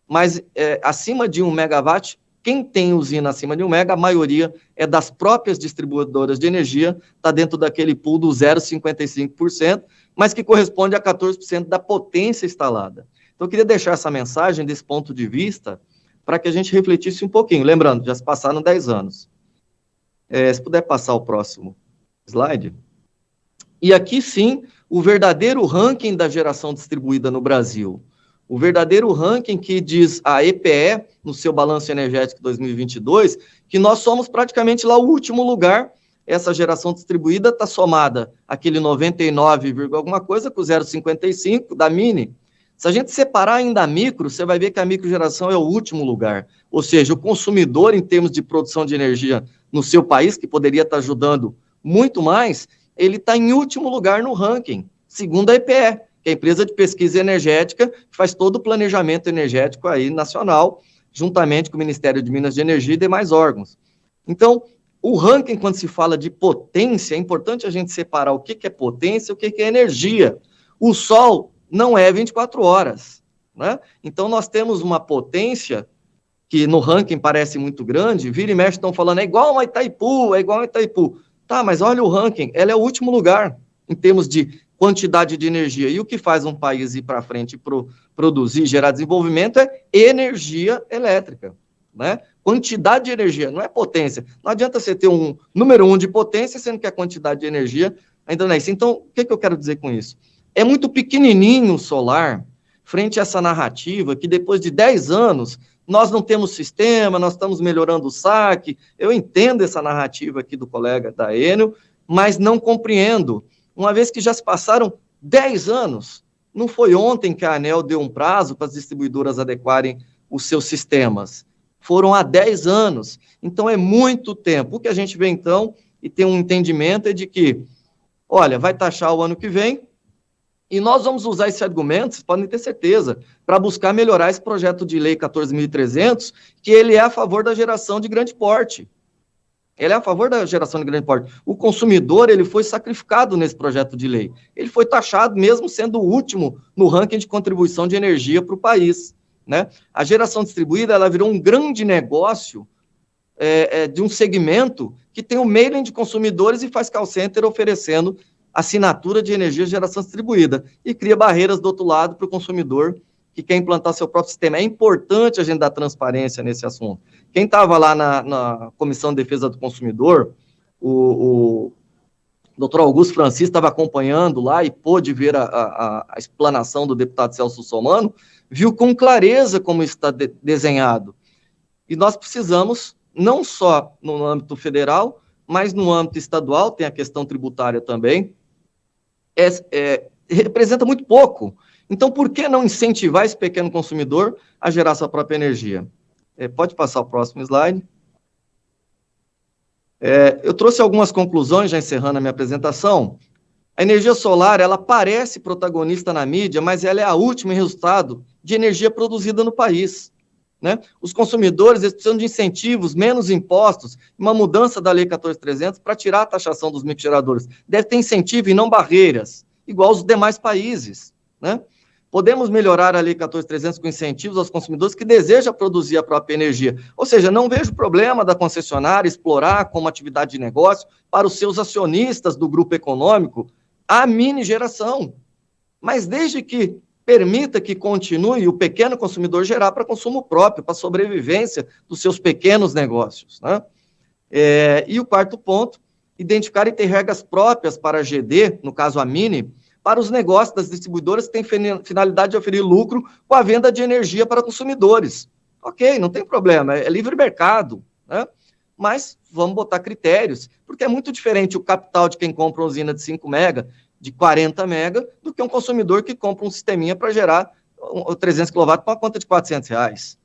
mas acima de 1 megawatt, quem tem usina acima de 1 mega, a maioria é das próprias distribuidoras de energia, está dentro daquele pool do 0,55%, mas que corresponde a 14% da potência instalada. Então, eu queria deixar essa mensagem desse ponto de vista, para que a gente refletisse um pouquinho. Lembrando, já se passaram 10 anos. Se puder passar o próximo slide. E aqui, sim, o verdadeiro ranking da geração distribuída no Brasil. O verdadeiro ranking que diz a EPE, no seu balanço energético 2022, que nós somos praticamente lá o último lugar. Essa geração distribuída está somada aquele 99, alguma coisa, com 0,55 da mini. Se a gente separar ainda a micro, você vai ver que a microgeração é o último lugar. Ou seja, o consumidor, em termos de produção de energia no seu país, que poderia estar ajudando muito mais, ele está em último lugar no ranking, segundo a EPE, que é a empresa de pesquisa energética, que faz todo o planejamento energético aí nacional, juntamente com o Ministério de Minas de Energia e demais órgãos. Então, o ranking, quando se fala de potência, é importante a gente separar o que é potência e o que é energia. O sol não é 24 horas, né? Então, nós temos uma potência que no ranking parece muito grande, vira e mexe estão falando, é igual a Itaipu, é igual a Itaipu. Tá, mas olha o ranking, ela é o último lugar em termos de quantidade de energia. E o que faz um país ir para frente e produzir, gerar desenvolvimento é energia elétrica, né? Quantidade de energia, não é potência. Não adianta você ter um número 1 de potência, sendo que a quantidade de energia ainda não é isso. Então, o que eu quero dizer com isso? É muito pequenininho o solar, frente a essa narrativa, que depois de 10 anos, nós não temos sistema, nós estamos melhorando o saque. Eu entendo essa narrativa aqui do colega da Enel, mas não compreendo. Uma vez que já se passaram 10 anos, não foi ontem que a ANEEL deu um prazo para as distribuidoras adequarem os seus sistemas. Foram há 10 anos. Então, é muito tempo. O que a gente vê, então, e tem um entendimento, é de que, olha, vai taxar o ano que vem, e nós vamos usar esse argumento, vocês podem ter certeza, para buscar melhorar esse projeto de lei 14.300, que ele é a favor da geração de grande porte. Ele é a favor da geração de grande porte. O consumidor, ele foi sacrificado nesse projeto de lei. Ele foi taxado mesmo sendo o último no ranking de contribuição de energia para o país, né? A geração distribuída, ela virou um grande negócio de um segmento que tem um mailing de consumidores e faz call center oferecendo assinatura de energia de geração distribuída e cria barreiras do outro lado para o consumidor que quer implantar seu próprio sistema. É importante a gente dar transparência nesse assunto. Quem estava lá na Comissão de Defesa do Consumidor, o doutor Augusto Francisco estava acompanhando lá e pôde ver a explanação do deputado Celso Russomano, viu com clareza como isso está desenhado. E nós precisamos, não só no âmbito federal, mas no âmbito estadual, tem a questão tributária também, representa muito pouco. Então, por que não incentivar esse pequeno consumidor a gerar sua própria energia? Pode passar o próximo slide. Eu trouxe algumas conclusões, já encerrando a minha apresentação. A energia solar, ela parece protagonista na mídia, mas ela é a última em resultado de energia produzida no país, né? Os consumidores, eles precisam de incentivos, menos impostos, uma mudança da Lei 14.300 para tirar a taxação dos microgeradores. Deve ter incentivo e não barreiras, igual os demais países, né? Podemos melhorar a Lei 14.300 com incentivos aos consumidores que desejam produzir a própria energia. Ou seja, não vejo problema da concessionária explorar como atividade de negócio para os seus acionistas do grupo econômico a mini geração. Mas desde que permita que continue o pequeno consumidor gerar para consumo próprio, para sobrevivência dos seus pequenos negócios, né? E o quarto ponto, identificar e ter regras próprias para a GD, no caso a mini, para os negócios das distribuidoras que têm finalidade de oferir lucro com a venda de energia para consumidores. Ok, não tem problema, é livre mercado, né? Mas vamos botar critérios, porque é muito diferente o capital de quem compra uma usina de 5 mega, de 40 mega, do que um consumidor que compra um sisteminha para gerar 300 kW com uma conta de R$400.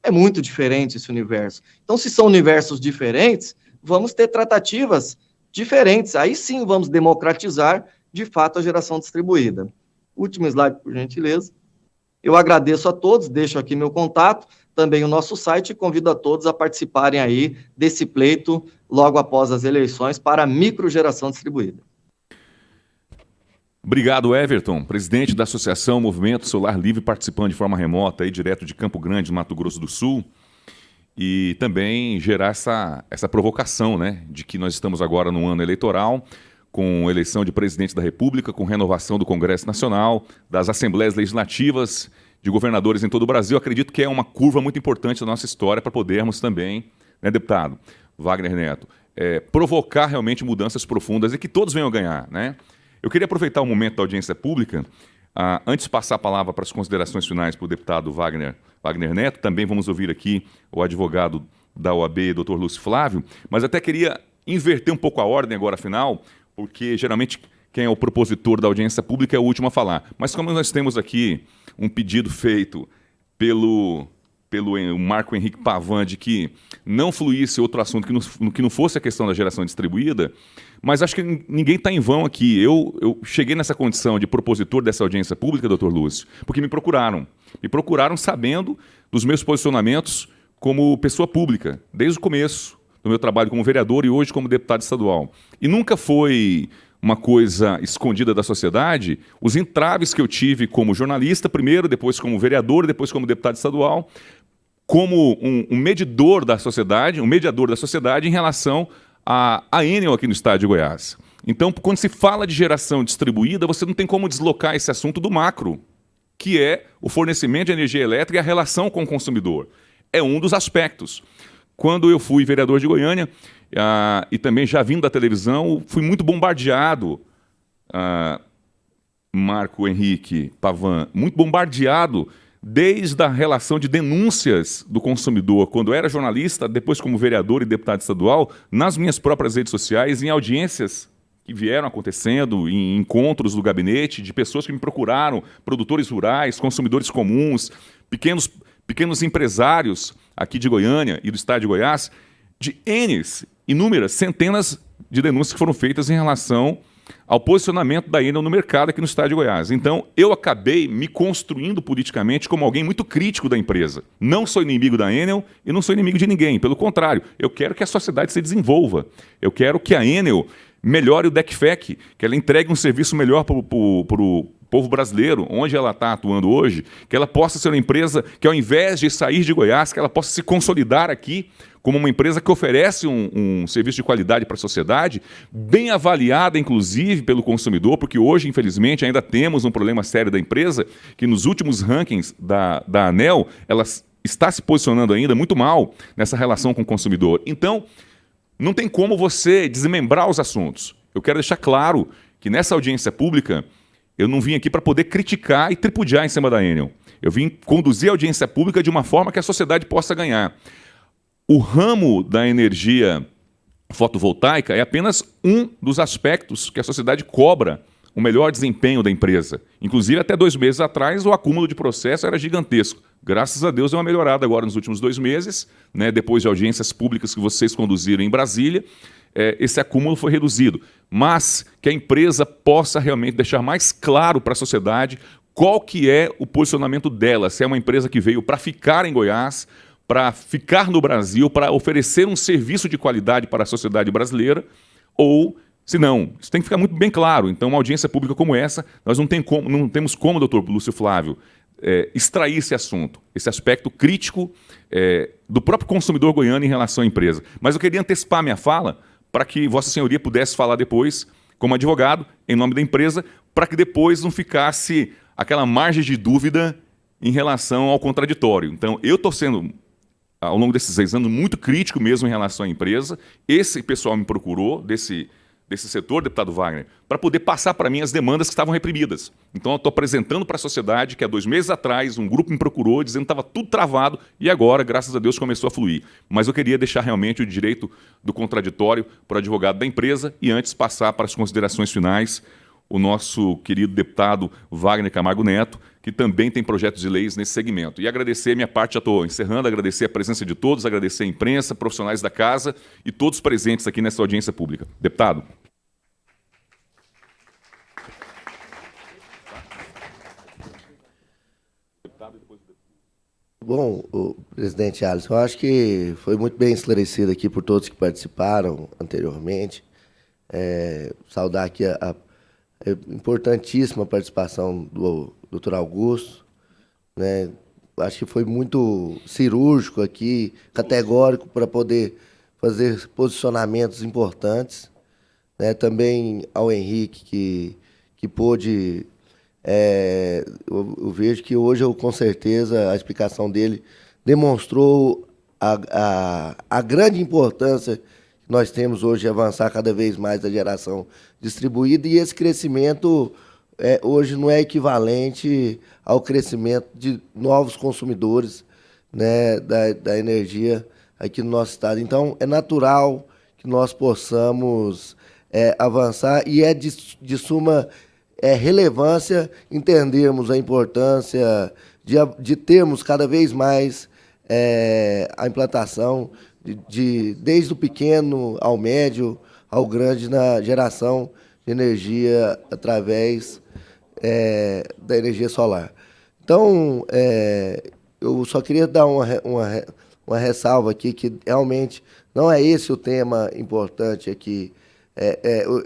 É muito diferente esse universo. Então, se são universos diferentes, vamos ter tratativas diferentes. Aí sim vamos democratizar de fato, a geração distribuída. Último slide, por gentileza. Eu agradeço a todos, deixo aqui meu contato, também o nosso site, e convido a todos a participarem aí desse pleito logo após as eleições para a microgeração distribuída. Obrigado, Everton, presidente da Associação Movimento Solar Livre, participando de forma remota, aí, direto de Campo Grande, Mato Grosso do Sul, e também gerar essa provocação, né, de que nós estamos agora num ano eleitoral, com eleição de presidente da República, com renovação do Congresso Nacional, das Assembleias Legislativas, de governadores em todo o Brasil. Acredito que é uma curva muito importante da nossa história para podermos também, né, deputado Wagner Neto, provocar realmente mudanças profundas e que todos venham a ganhar, né? Eu queria aproveitar o momento da audiência pública, antes de passar a palavra para as considerações finais para o deputado Wagner Neto, também vamos ouvir aqui o advogado da OAB, doutor Lúcio Flávio, mas até queria inverter um pouco a ordem agora, afinal, porque geralmente quem é o propositor da audiência pública é o último a falar. Mas como nós temos aqui um pedido feito pelo Marco Henrique Pavan de que não fluísse outro assunto que não fosse a questão da geração distribuída, mas acho que ninguém está em vão aqui. Eu cheguei nessa condição de propositor dessa audiência pública, doutor Lúcio, porque me procuraram. Me procuraram sabendo dos meus posicionamentos como pessoa pública, desde o começo do meu trabalho como vereador e hoje como deputado estadual. E nunca foi uma coisa escondida da sociedade os entraves que eu tive como jornalista primeiro, depois como vereador, depois como deputado estadual, como um medidor da sociedade, um mediador da sociedade em relação à Enel aqui no estado de Goiás. Então, quando se fala de geração distribuída, você não tem como deslocar esse assunto do macro, que é o fornecimento de energia elétrica e a relação com o consumidor. É um dos aspectos. Quando eu fui vereador de Goiânia, e também já vindo da televisão, fui muito bombardeado, Marco Henrique Pavan, muito bombardeado desde a relação de denúncias do consumidor, quando eu era jornalista, depois como vereador e deputado estadual, nas minhas próprias redes sociais, em audiências que vieram acontecendo, em encontros do gabinete, de pessoas que me procuraram, produtores rurais, consumidores comuns, pequenos empresários aqui de Goiânia e do estado de Goiás, de inúmeras, centenas de denúncias que foram feitas em relação ao posicionamento da Enel no mercado aqui no estado de Goiás. Então, eu acabei me construindo politicamente como alguém muito crítico da empresa. Não sou inimigo da Enel e não sou inimigo de ninguém. Pelo contrário, eu quero que a sociedade se desenvolva. Eu quero que a Enel melhore o DECFEC, que ela entregue um serviço melhor para o povo brasileiro, onde ela está atuando hoje, que ela possa ser uma empresa que, ao invés de sair de Goiás, que ela possa se consolidar aqui como uma empresa que oferece um serviço de qualidade para a sociedade, bem avaliada, inclusive, pelo consumidor, porque hoje, infelizmente, ainda temos um problema sério da empresa, que nos últimos rankings da ANEEL, ela está se posicionando ainda muito mal nessa relação com o consumidor. Então, não tem como você desmembrar os assuntos. Eu quero deixar claro que nessa audiência pública, eu não vim aqui para poder criticar e tripudiar em cima da Enel. Eu vim conduzir a audiência pública de uma forma que a sociedade possa ganhar. O ramo da energia fotovoltaica é apenas um dos aspectos que a sociedade cobra o melhor desempenho da empresa. Inclusive, até 2 meses atrás, o acúmulo de processo era gigantesco. Graças a Deus, deu uma melhorada agora nos últimos 2 meses, né, depois de audiências públicas que vocês conduziram em Brasília, esse acúmulo foi reduzido. Mas que a empresa possa realmente deixar mais claro para a sociedade qual que é o posicionamento dela, se é uma empresa que veio para ficar em Goiás, para ficar no Brasil, para oferecer um serviço de qualidade para a sociedade brasileira, ou se não. Isso tem que ficar muito bem claro. Então, uma audiência pública como essa, nós não temos como, doutor Lúcio Flávio, extrair esse assunto, esse aspecto crítico do próprio consumidor goiano em relação à empresa. Mas eu queria antecipar minha fala para que Vossa Senhoria pudesse falar depois, como advogado, em nome da empresa, para que depois não ficasse aquela margem de dúvida em relação ao contraditório. Então, eu estou sendo, ao longo desses 6 anos, muito crítico mesmo em relação à empresa. Esse pessoal me procurou, desse setor, deputado Wagner, para poder passar para mim as demandas que estavam reprimidas. Então, eu estou apresentando para a sociedade que há 2 meses atrás um grupo me procurou dizendo que estava tudo travado e agora, graças a Deus, começou a fluir. Mas eu queria deixar realmente o direito do contraditório para o advogado da empresa e antes passar para as considerações finais o nosso querido deputado Wagner Camargo Neto, que também tem projetos de leis nesse segmento. E agradecer, minha parte já estou encerrando, agradecer a presença de todos, agradecer a imprensa, profissionais da casa e todos presentes aqui nessa audiência pública. Deputado. Bom, o presidente Alisson, eu acho que foi muito bem esclarecido aqui por todos que participaram anteriormente. Saudar aqui a importantíssima participação do doutor Augusto, né? Acho que foi muito cirúrgico aqui, categórico, para poder fazer posicionamentos importantes, né? Também ao Henrique, que pôde... eu vejo que hoje, com certeza, a explicação dele demonstrou a grande importância que nós temos hoje de avançar cada vez mais a geração distribuída, e esse crescimento hoje não é equivalente ao crescimento de novos consumidores, né, da energia aqui no nosso estado. Então, é natural que nós possamos avançar, e é de suma relevância entendermos a importância de termos cada vez mais a implantação desde o pequeno ao médio ao grande na geração de energia através da energia solar. Então, eu só queria dar uma ressalva aqui, que realmente não é esse o tema importante aqui,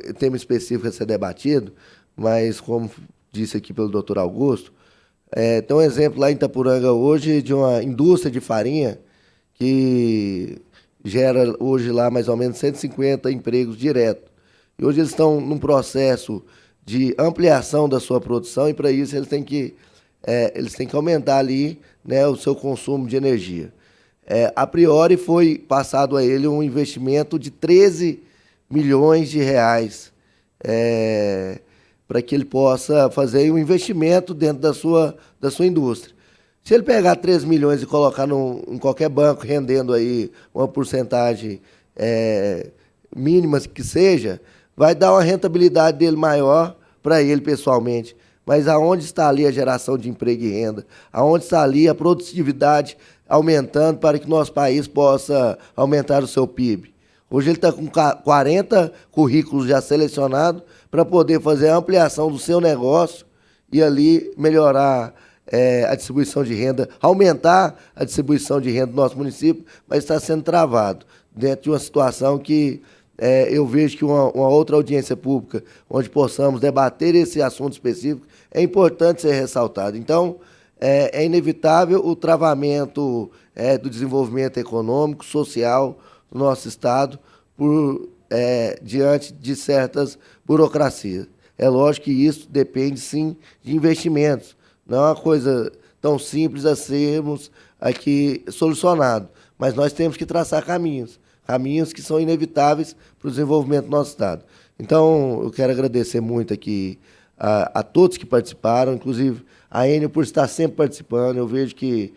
o tema específico a ser debatido, mas, como disse aqui pelo doutor Augusto, tem um exemplo lá em Itapuranga hoje de uma indústria de farinha que gera hoje lá mais ou menos 150 empregos diretos. E hoje eles estão num processo de ampliação da sua produção, e para isso eles têm que aumentar ali, né, o seu consumo de energia. A priori foi passado a ele um investimento de 13 milhões de reais para que ele possa fazer um investimento dentro da sua indústria. Se ele pegar 3 milhões e colocar em qualquer banco, rendendo aí uma porcentagem mínima que seja, vai dar uma rentabilidade dele maior para ele pessoalmente. Mas aonde está ali a geração de emprego e renda? Aonde está ali a produtividade aumentando para que nosso país possa aumentar o seu PIB? Hoje ele está com 40 currículos já selecionados para poder fazer a ampliação do seu negócio e ali melhorar a distribuição de renda, aumentar a distribuição de renda do nosso município, mas está sendo travado dentro de uma situação que eu vejo que uma outra audiência pública, onde possamos debater esse assunto específico, é importante ser ressaltado. Então, é inevitável o travamento do desenvolvimento econômico, social do nosso Estado diante de certas burocracias. É lógico que isso depende, sim, de investimentos. Não é uma coisa tão simples a sermos aqui solucionado, mas nós temos que traçar caminhos que são inevitáveis para o desenvolvimento do nosso Estado. Então, eu quero agradecer muito aqui a todos que participaram, inclusive a Enel por estar sempre participando. Eu vejo que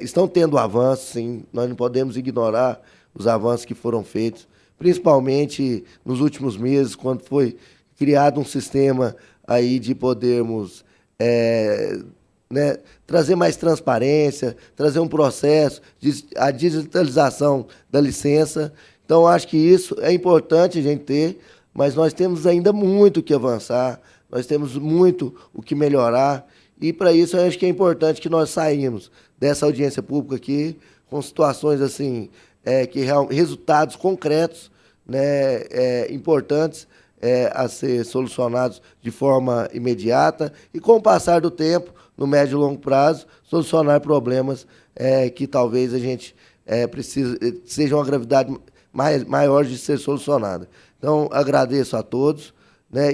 estão tendo avanços, sim, nós não podemos ignorar os avanços que foram feitos, principalmente nos últimos meses, quando foi criado um sistema aí de podermos trazer mais transparência, trazer um processo, a digitalização da licença. Então, acho que isso é importante a gente ter, mas nós temos ainda muito o que avançar, nós temos muito o que melhorar, e para isso eu acho que é importante que nós saímos dessa audiência pública aqui com situações assim, resultados concretos, importantes, a ser solucionados de forma imediata e, com o passar do tempo, no médio e longo prazo, solucionar problemas que talvez a gente seja uma gravidade maior de ser solucionada. Então, agradeço a todos,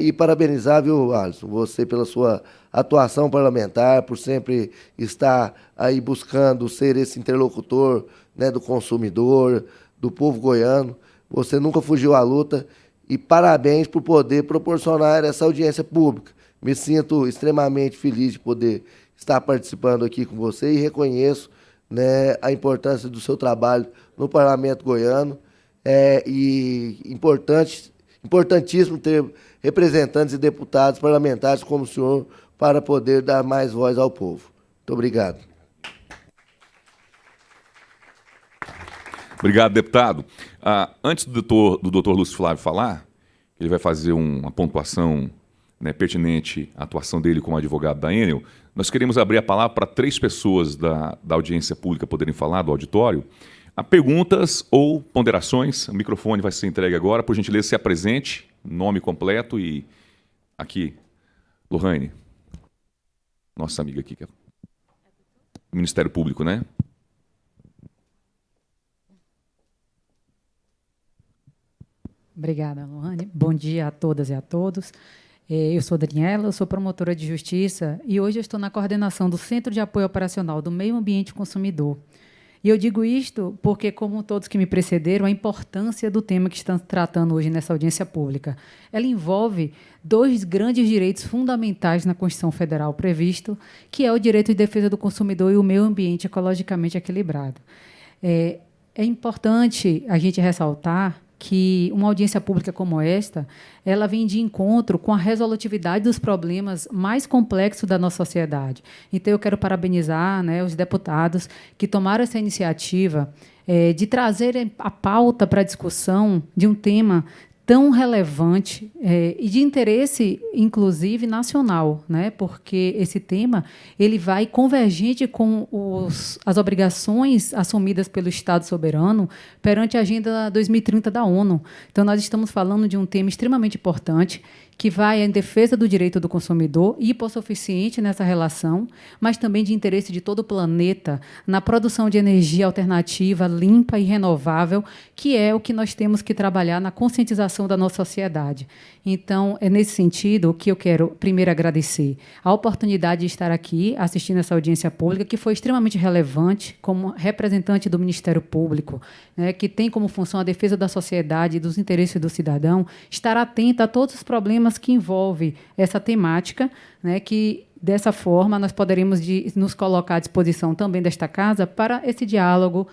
e parabenizar, viu, Alisson, você pela sua atuação parlamentar, por sempre estar aí buscando ser esse interlocutor, do consumidor, do povo goiano. Você nunca fugiu à luta. E parabéns por poder proporcionar essa audiência pública. Me sinto extremamente feliz de poder estar participando aqui com você e reconheço a importância do seu trabalho no Parlamento goiano. E importantíssimo ter representantes e deputados parlamentares como o senhor para poder dar mais voz ao povo. Muito obrigado. Obrigado, deputado. Antes do doutor Lúcio Flávio falar, ele vai fazer uma pontuação pertinente à atuação dele como advogado da Enel, nós queremos abrir a palavra para 3 pessoas da audiência pública poderem falar, do auditório. Há perguntas ou ponderações, o microfone vai ser entregue agora, por gentileza, se apresente, nome completo e aqui, Lohane, nossa amiga aqui, que é o Ministério Público, né? Obrigada, Lohane. Bom dia a todas e a todos. Eu sou Daniela, eu sou promotora de justiça e hoje eu estou na coordenação do Centro de Apoio Operacional do Meio Ambiente Consumidor. E eu digo isto porque, como todos que me precederam, a importância do tema que estamos tratando hoje nessa audiência pública. Ela envolve 2 grandes direitos fundamentais na Constituição Federal previsto, que é o direito de defesa do consumidor e o meio ambiente ecologicamente equilibrado. É importante a gente ressaltar que uma audiência pública como esta, ela vem de encontro com a resolutividade dos problemas mais complexos da nossa sociedade. Então, eu quero parabenizar os deputados que tomaram essa iniciativa de trazer a pauta para a discussão de um tema tão relevante e de interesse, inclusive, nacional, porque esse tema ele vai convergente com as obrigações assumidas pelo Estado soberano perante a Agenda 2030 da ONU. Então, nós estamos falando de um tema extremamente importante, que vai em defesa do direito do consumidor, hipossuficiente nessa relação, mas também de interesse de todo o planeta na produção de energia alternativa, limpa e renovável, que é o que nós temos que trabalhar na conscientização da nossa sociedade. Então, é nesse sentido que eu quero, primeiro, agradecer a oportunidade de estar aqui assistindo essa audiência pública, que foi extremamente relevante, como representante do Ministério Público, que tem como função a defesa da sociedade e dos interesses do cidadão, estar atenta a todos os problemas que envolvem essa temática, que, dessa forma, nós poderemos nos colocar à disposição também desta casa para esse diálogo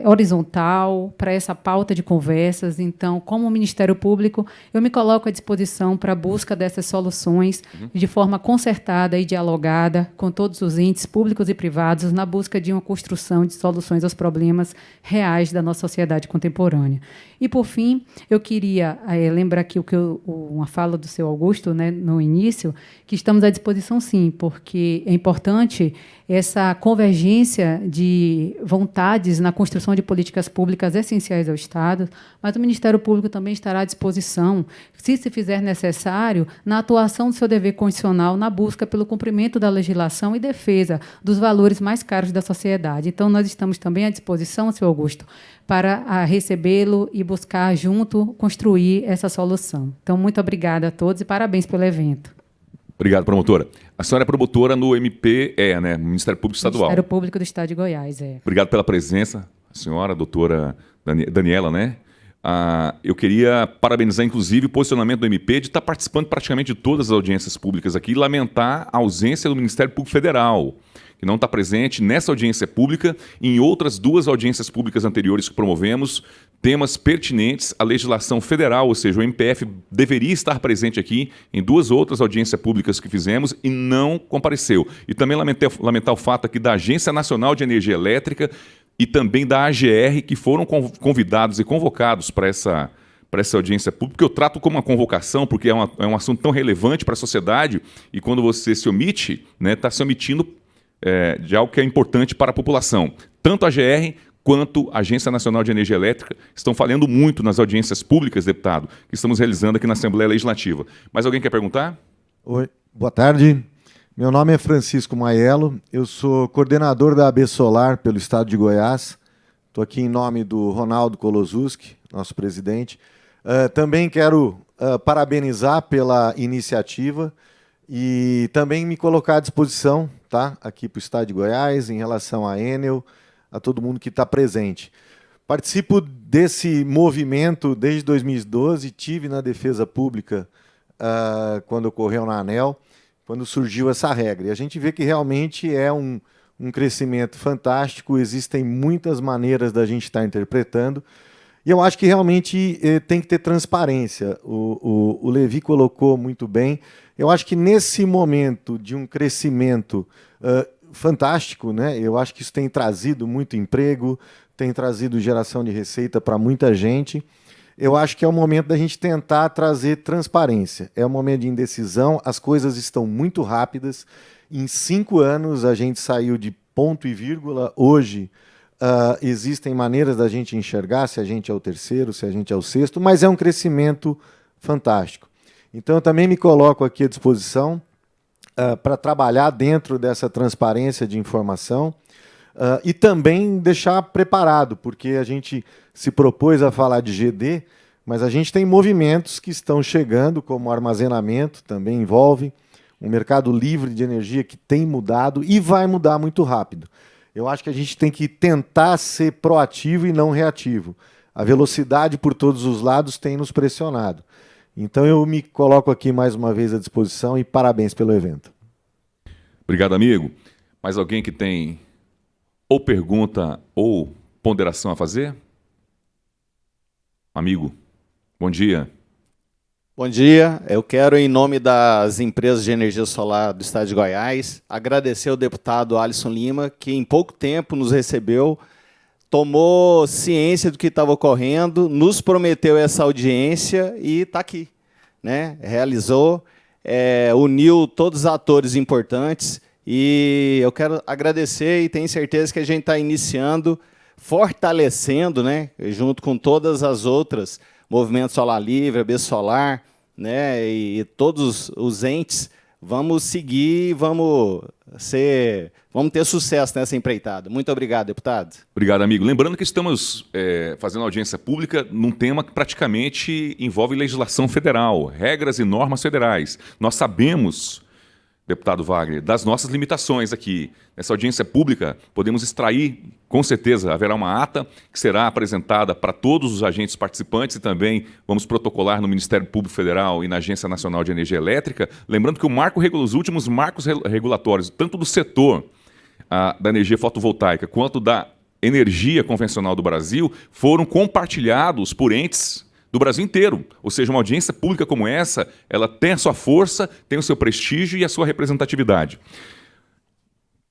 horizontal para essa pauta de conversas. Então, como Ministério Público, eu me coloco à disposição para a busca dessas soluções de forma concertada e dialogada com todos os entes públicos e privados na busca de uma construção de soluções aos problemas reais da nossa sociedade contemporânea. E, por fim, eu queria lembrar aqui uma fala do seu Augusto, né, no início, que estamos à disposição, sim, porque é importante essa convergência de vontades na construção de políticas públicas essenciais ao Estado, mas o Ministério Público também estará à disposição, se fizer necessário, na atuação do seu dever constitucional, na busca pelo cumprimento da legislação e defesa dos valores mais caros da sociedade. Então, nós estamos também à disposição, senhor Augusto, para recebê-lo e buscar junto construir essa solução. Então, muito obrigada a todos e parabéns pelo evento. Obrigado, promotora. A senhora é promotora no MPE, né? Ministério Público Estadual. Ministério Público do Estado de Goiás, Obrigado pela presença, a senhora, a doutora Daniela, né? Eu queria parabenizar, inclusive, o posicionamento do MP de estar participando praticamente de todas as audiências públicas aqui e lamentar a ausência do Ministério Público Federal, que não está presente nessa audiência pública e em outras 2 audiências públicas anteriores que promovemos, temas pertinentes à legislação federal, ou seja, o MPF deveria estar presente aqui em 2 outras audiências públicas que fizemos e não compareceu. E também lamentar o fato aqui da Agência Nacional de Energia Elétrica e também da AGR, que foram convidados e convocados para essa audiência pública, que eu trato como uma convocação, porque é um assunto tão relevante para a sociedade, e quando você se omite, né, está se omitindo de algo que é importante para a população. Tanto a AGR quanto a Agência Nacional de Energia Elétrica estão falhando muito nas audiências públicas, deputado, que estamos realizando aqui na Assembleia Legislativa. Mais alguém quer perguntar? Oi, boa tarde. Meu nome é Francisco Maiello, eu sou coordenador da AB Solar pelo Estado de Goiás. Estou aqui em nome do Ronaldo Kolozuski, nosso presidente. Também quero parabenizar pela iniciativa e também me colocar à disposição, tá, aqui para o Estado de Goiás, em relação à Enel, a todo mundo que está presente. Participo desse movimento desde 2012, tive na Defesa Pública quando ocorreu na ANEEL, quando surgiu essa regra. E a gente vê que realmente é um crescimento fantástico, existem muitas maneiras da gente estar interpretando, e eu acho que realmente tem que ter transparência. O Levi colocou muito bem. Eu acho que nesse momento de um crescimento fantástico, né? Eu acho que isso tem trazido muito emprego, tem trazido geração de receita para muita gente. Eu acho que é o momento da gente tentar trazer transparência. É um momento de indecisão, as coisas estão muito rápidas. Em 5 anos a gente saiu de ponto e vírgula. Hoje existem maneiras da gente enxergar se a gente é o terceiro, se a gente é o sexto, mas é um crescimento fantástico. Então eu também me coloco aqui à disposição para trabalhar dentro dessa transparência de informação e também deixar preparado, porque a gente se propôs a falar de GD, mas a gente tem movimentos que estão chegando, como armazenamento, também envolve um mercado livre de energia que tem mudado e vai mudar muito rápido. Eu acho que a gente tem que tentar ser proativo e não reativo. A velocidade por todos os lados tem nos pressionado. Então eu me coloco aqui mais uma vez à disposição e parabéns pelo evento. Obrigado, amigo. Mais alguém que tem ou pergunta ou ponderação a fazer? Amigo, bom dia. Bom dia. Eu quero, em nome das empresas de energia solar do Estado de Goiás, agradecer ao deputado Alisson Lima, que em pouco tempo nos recebeu, tomou ciência do que estava ocorrendo, nos prometeu essa audiência e está aqui, né? Realizou, uniu todos os atores importantes e eu quero agradecer e tenho certeza que a gente está iniciando, fortalecendo, né, junto com todas as outras, Movimento Solar Livre, AB Solar, né, e todos os entes, vamos seguir, vamos ter sucesso nessa empreitada. Muito obrigado, deputado. Obrigado, amigo. Lembrando que estamos fazendo audiência pública num tema que praticamente envolve legislação federal, regras e normas federais. Nós sabemos, deputado Wagner, das nossas limitações aqui. Nessa audiência pública, podemos extrair, com certeza, haverá uma ata que será apresentada para todos os agentes participantes e também vamos protocolar no Ministério Público Federal e na Agência Nacional de Energia Elétrica. Lembrando que os últimos marcos regulatórios, tanto do setor da energia fotovoltaica quanto da energia convencional do Brasil foram compartilhados por entes do Brasil inteiro. Ou seja, uma audiência pública como essa, ela tem a sua força, tem o seu prestígio e a sua representatividade.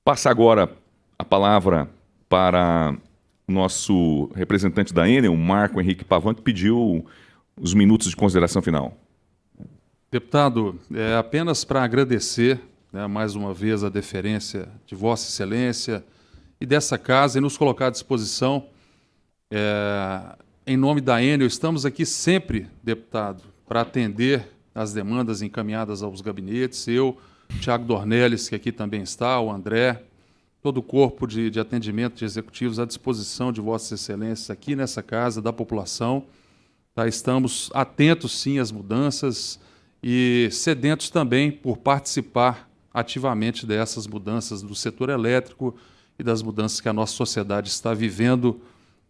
Passa agora a palavra para o nosso representante da Enel, Marco Henrique Pavan, que pediu os minutos de consideração final. Deputado, apenas para agradecer, né, mais uma vez a deferência de Vossa Excelência e dessa casa e nos colocar à disposição. Em nome da Enel, estamos aqui sempre, deputado, para atender as demandas encaminhadas aos gabinetes. Eu, Tiago Dornelles, que aqui também está, o André, todo o corpo de atendimento de executivos à disposição de Vossas Excelências aqui nessa casa, da população. Tá? Estamos atentos, sim, às mudanças e sedentos também por participar ativamente dessas mudanças do setor elétrico e das mudanças que a nossa sociedade está vivendo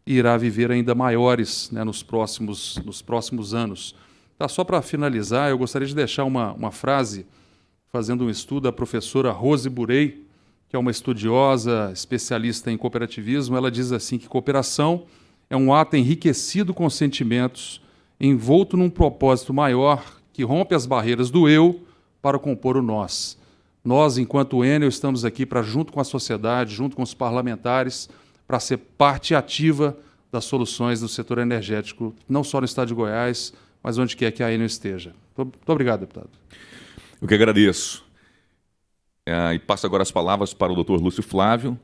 e irá viver ainda maiores, né, nos próximos anos. Tá, só para finalizar, eu gostaria de deixar uma frase, fazendo um estudo, da professora Rose Burey, que é uma estudiosa, especialista em cooperativismo. Ela diz assim que cooperação é um ato enriquecido com sentimentos, envolto num propósito maior, que rompe as barreiras do eu para compor o nós. Nós, enquanto Enel, estamos aqui para, junto com a sociedade, junto com os parlamentares, para ser parte ativa das soluções do setor energético, não só no estado de Goiás, mas onde quer que a Enel esteja. Muito obrigado, deputado. Eu que agradeço. E passo agora as palavras para o doutor Lúcio Flávio,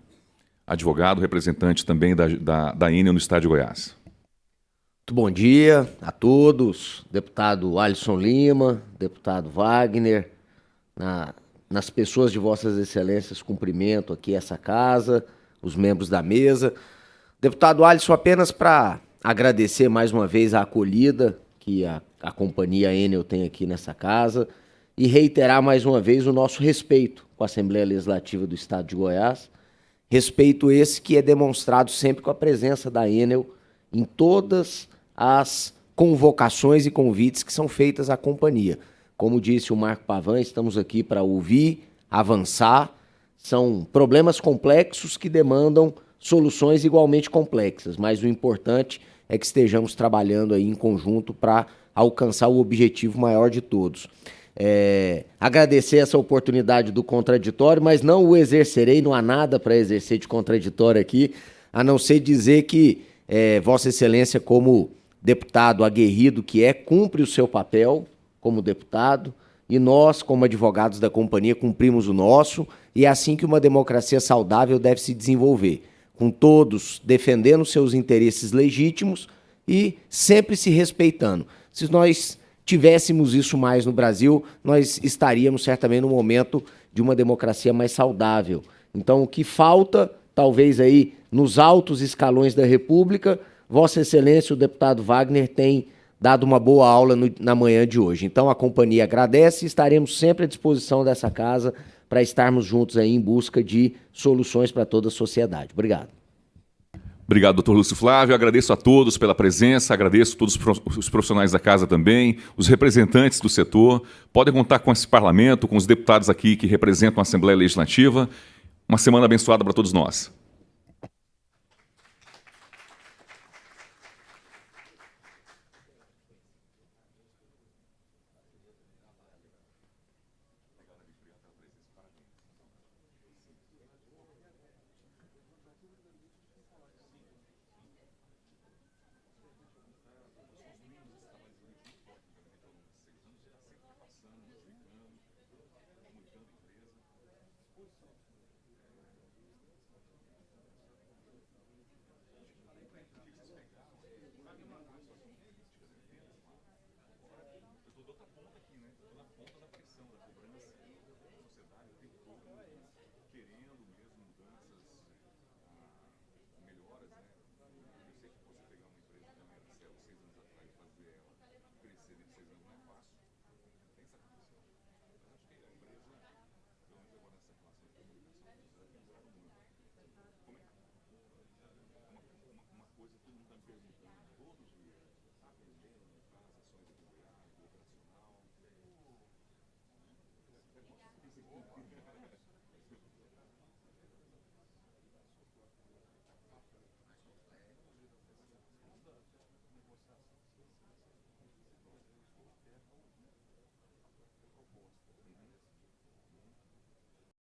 advogado, representante também da Enel no estado de Goiás. Muito bom dia a todos, deputado Alisson Lima, deputado Wagner, nas pessoas de Vossas Excelências, cumprimento aqui essa casa, os membros da mesa. Deputado Alisson, apenas para agradecer mais uma vez a acolhida que a companhia Enel tem aqui nessa casa e reiterar mais uma vez o nosso respeito com a Assembleia Legislativa do Estado de Goiás, respeito esse que é demonstrado sempre com a presença da Enel em todas as convocações e convites que são feitas à companhia. Como disse o Marco Pavan, estamos aqui para ouvir, avançar. São problemas complexos que demandam soluções igualmente complexas, mas o importante é que estejamos trabalhando aí em conjunto para alcançar o objetivo maior de todos. Agradecer essa oportunidade do contraditório, mas não o exercerei, não há nada para exercer de contraditório aqui, a não ser dizer que Vossa Excelência, como deputado aguerrido que cumpre o seu papel como deputado, e nós, como advogados da companhia, cumprimos o nosso, e é assim que uma democracia saudável deve se desenvolver, com todos defendendo seus interesses legítimos e sempre se respeitando. Se nós tivéssemos isso mais no Brasil, nós estaríamos certamente no momento de uma democracia mais saudável. Então, o que falta, talvez aí nos altos escalões da República, Vossa Excelência, o deputado Wagner, tem dado uma boa aula na manhã de hoje. Então, a companhia agradece e estaremos sempre à disposição dessa casa para estarmos juntos aí em busca de soluções para toda a sociedade. Obrigado. Obrigado, doutor Lúcio Flávio. Agradeço a todos pela presença, agradeço a todos os profissionais da casa também, os representantes do setor. Podem contar com esse parlamento, com os deputados aqui que representam a Assembleia Legislativa. Uma semana abençoada para todos nós.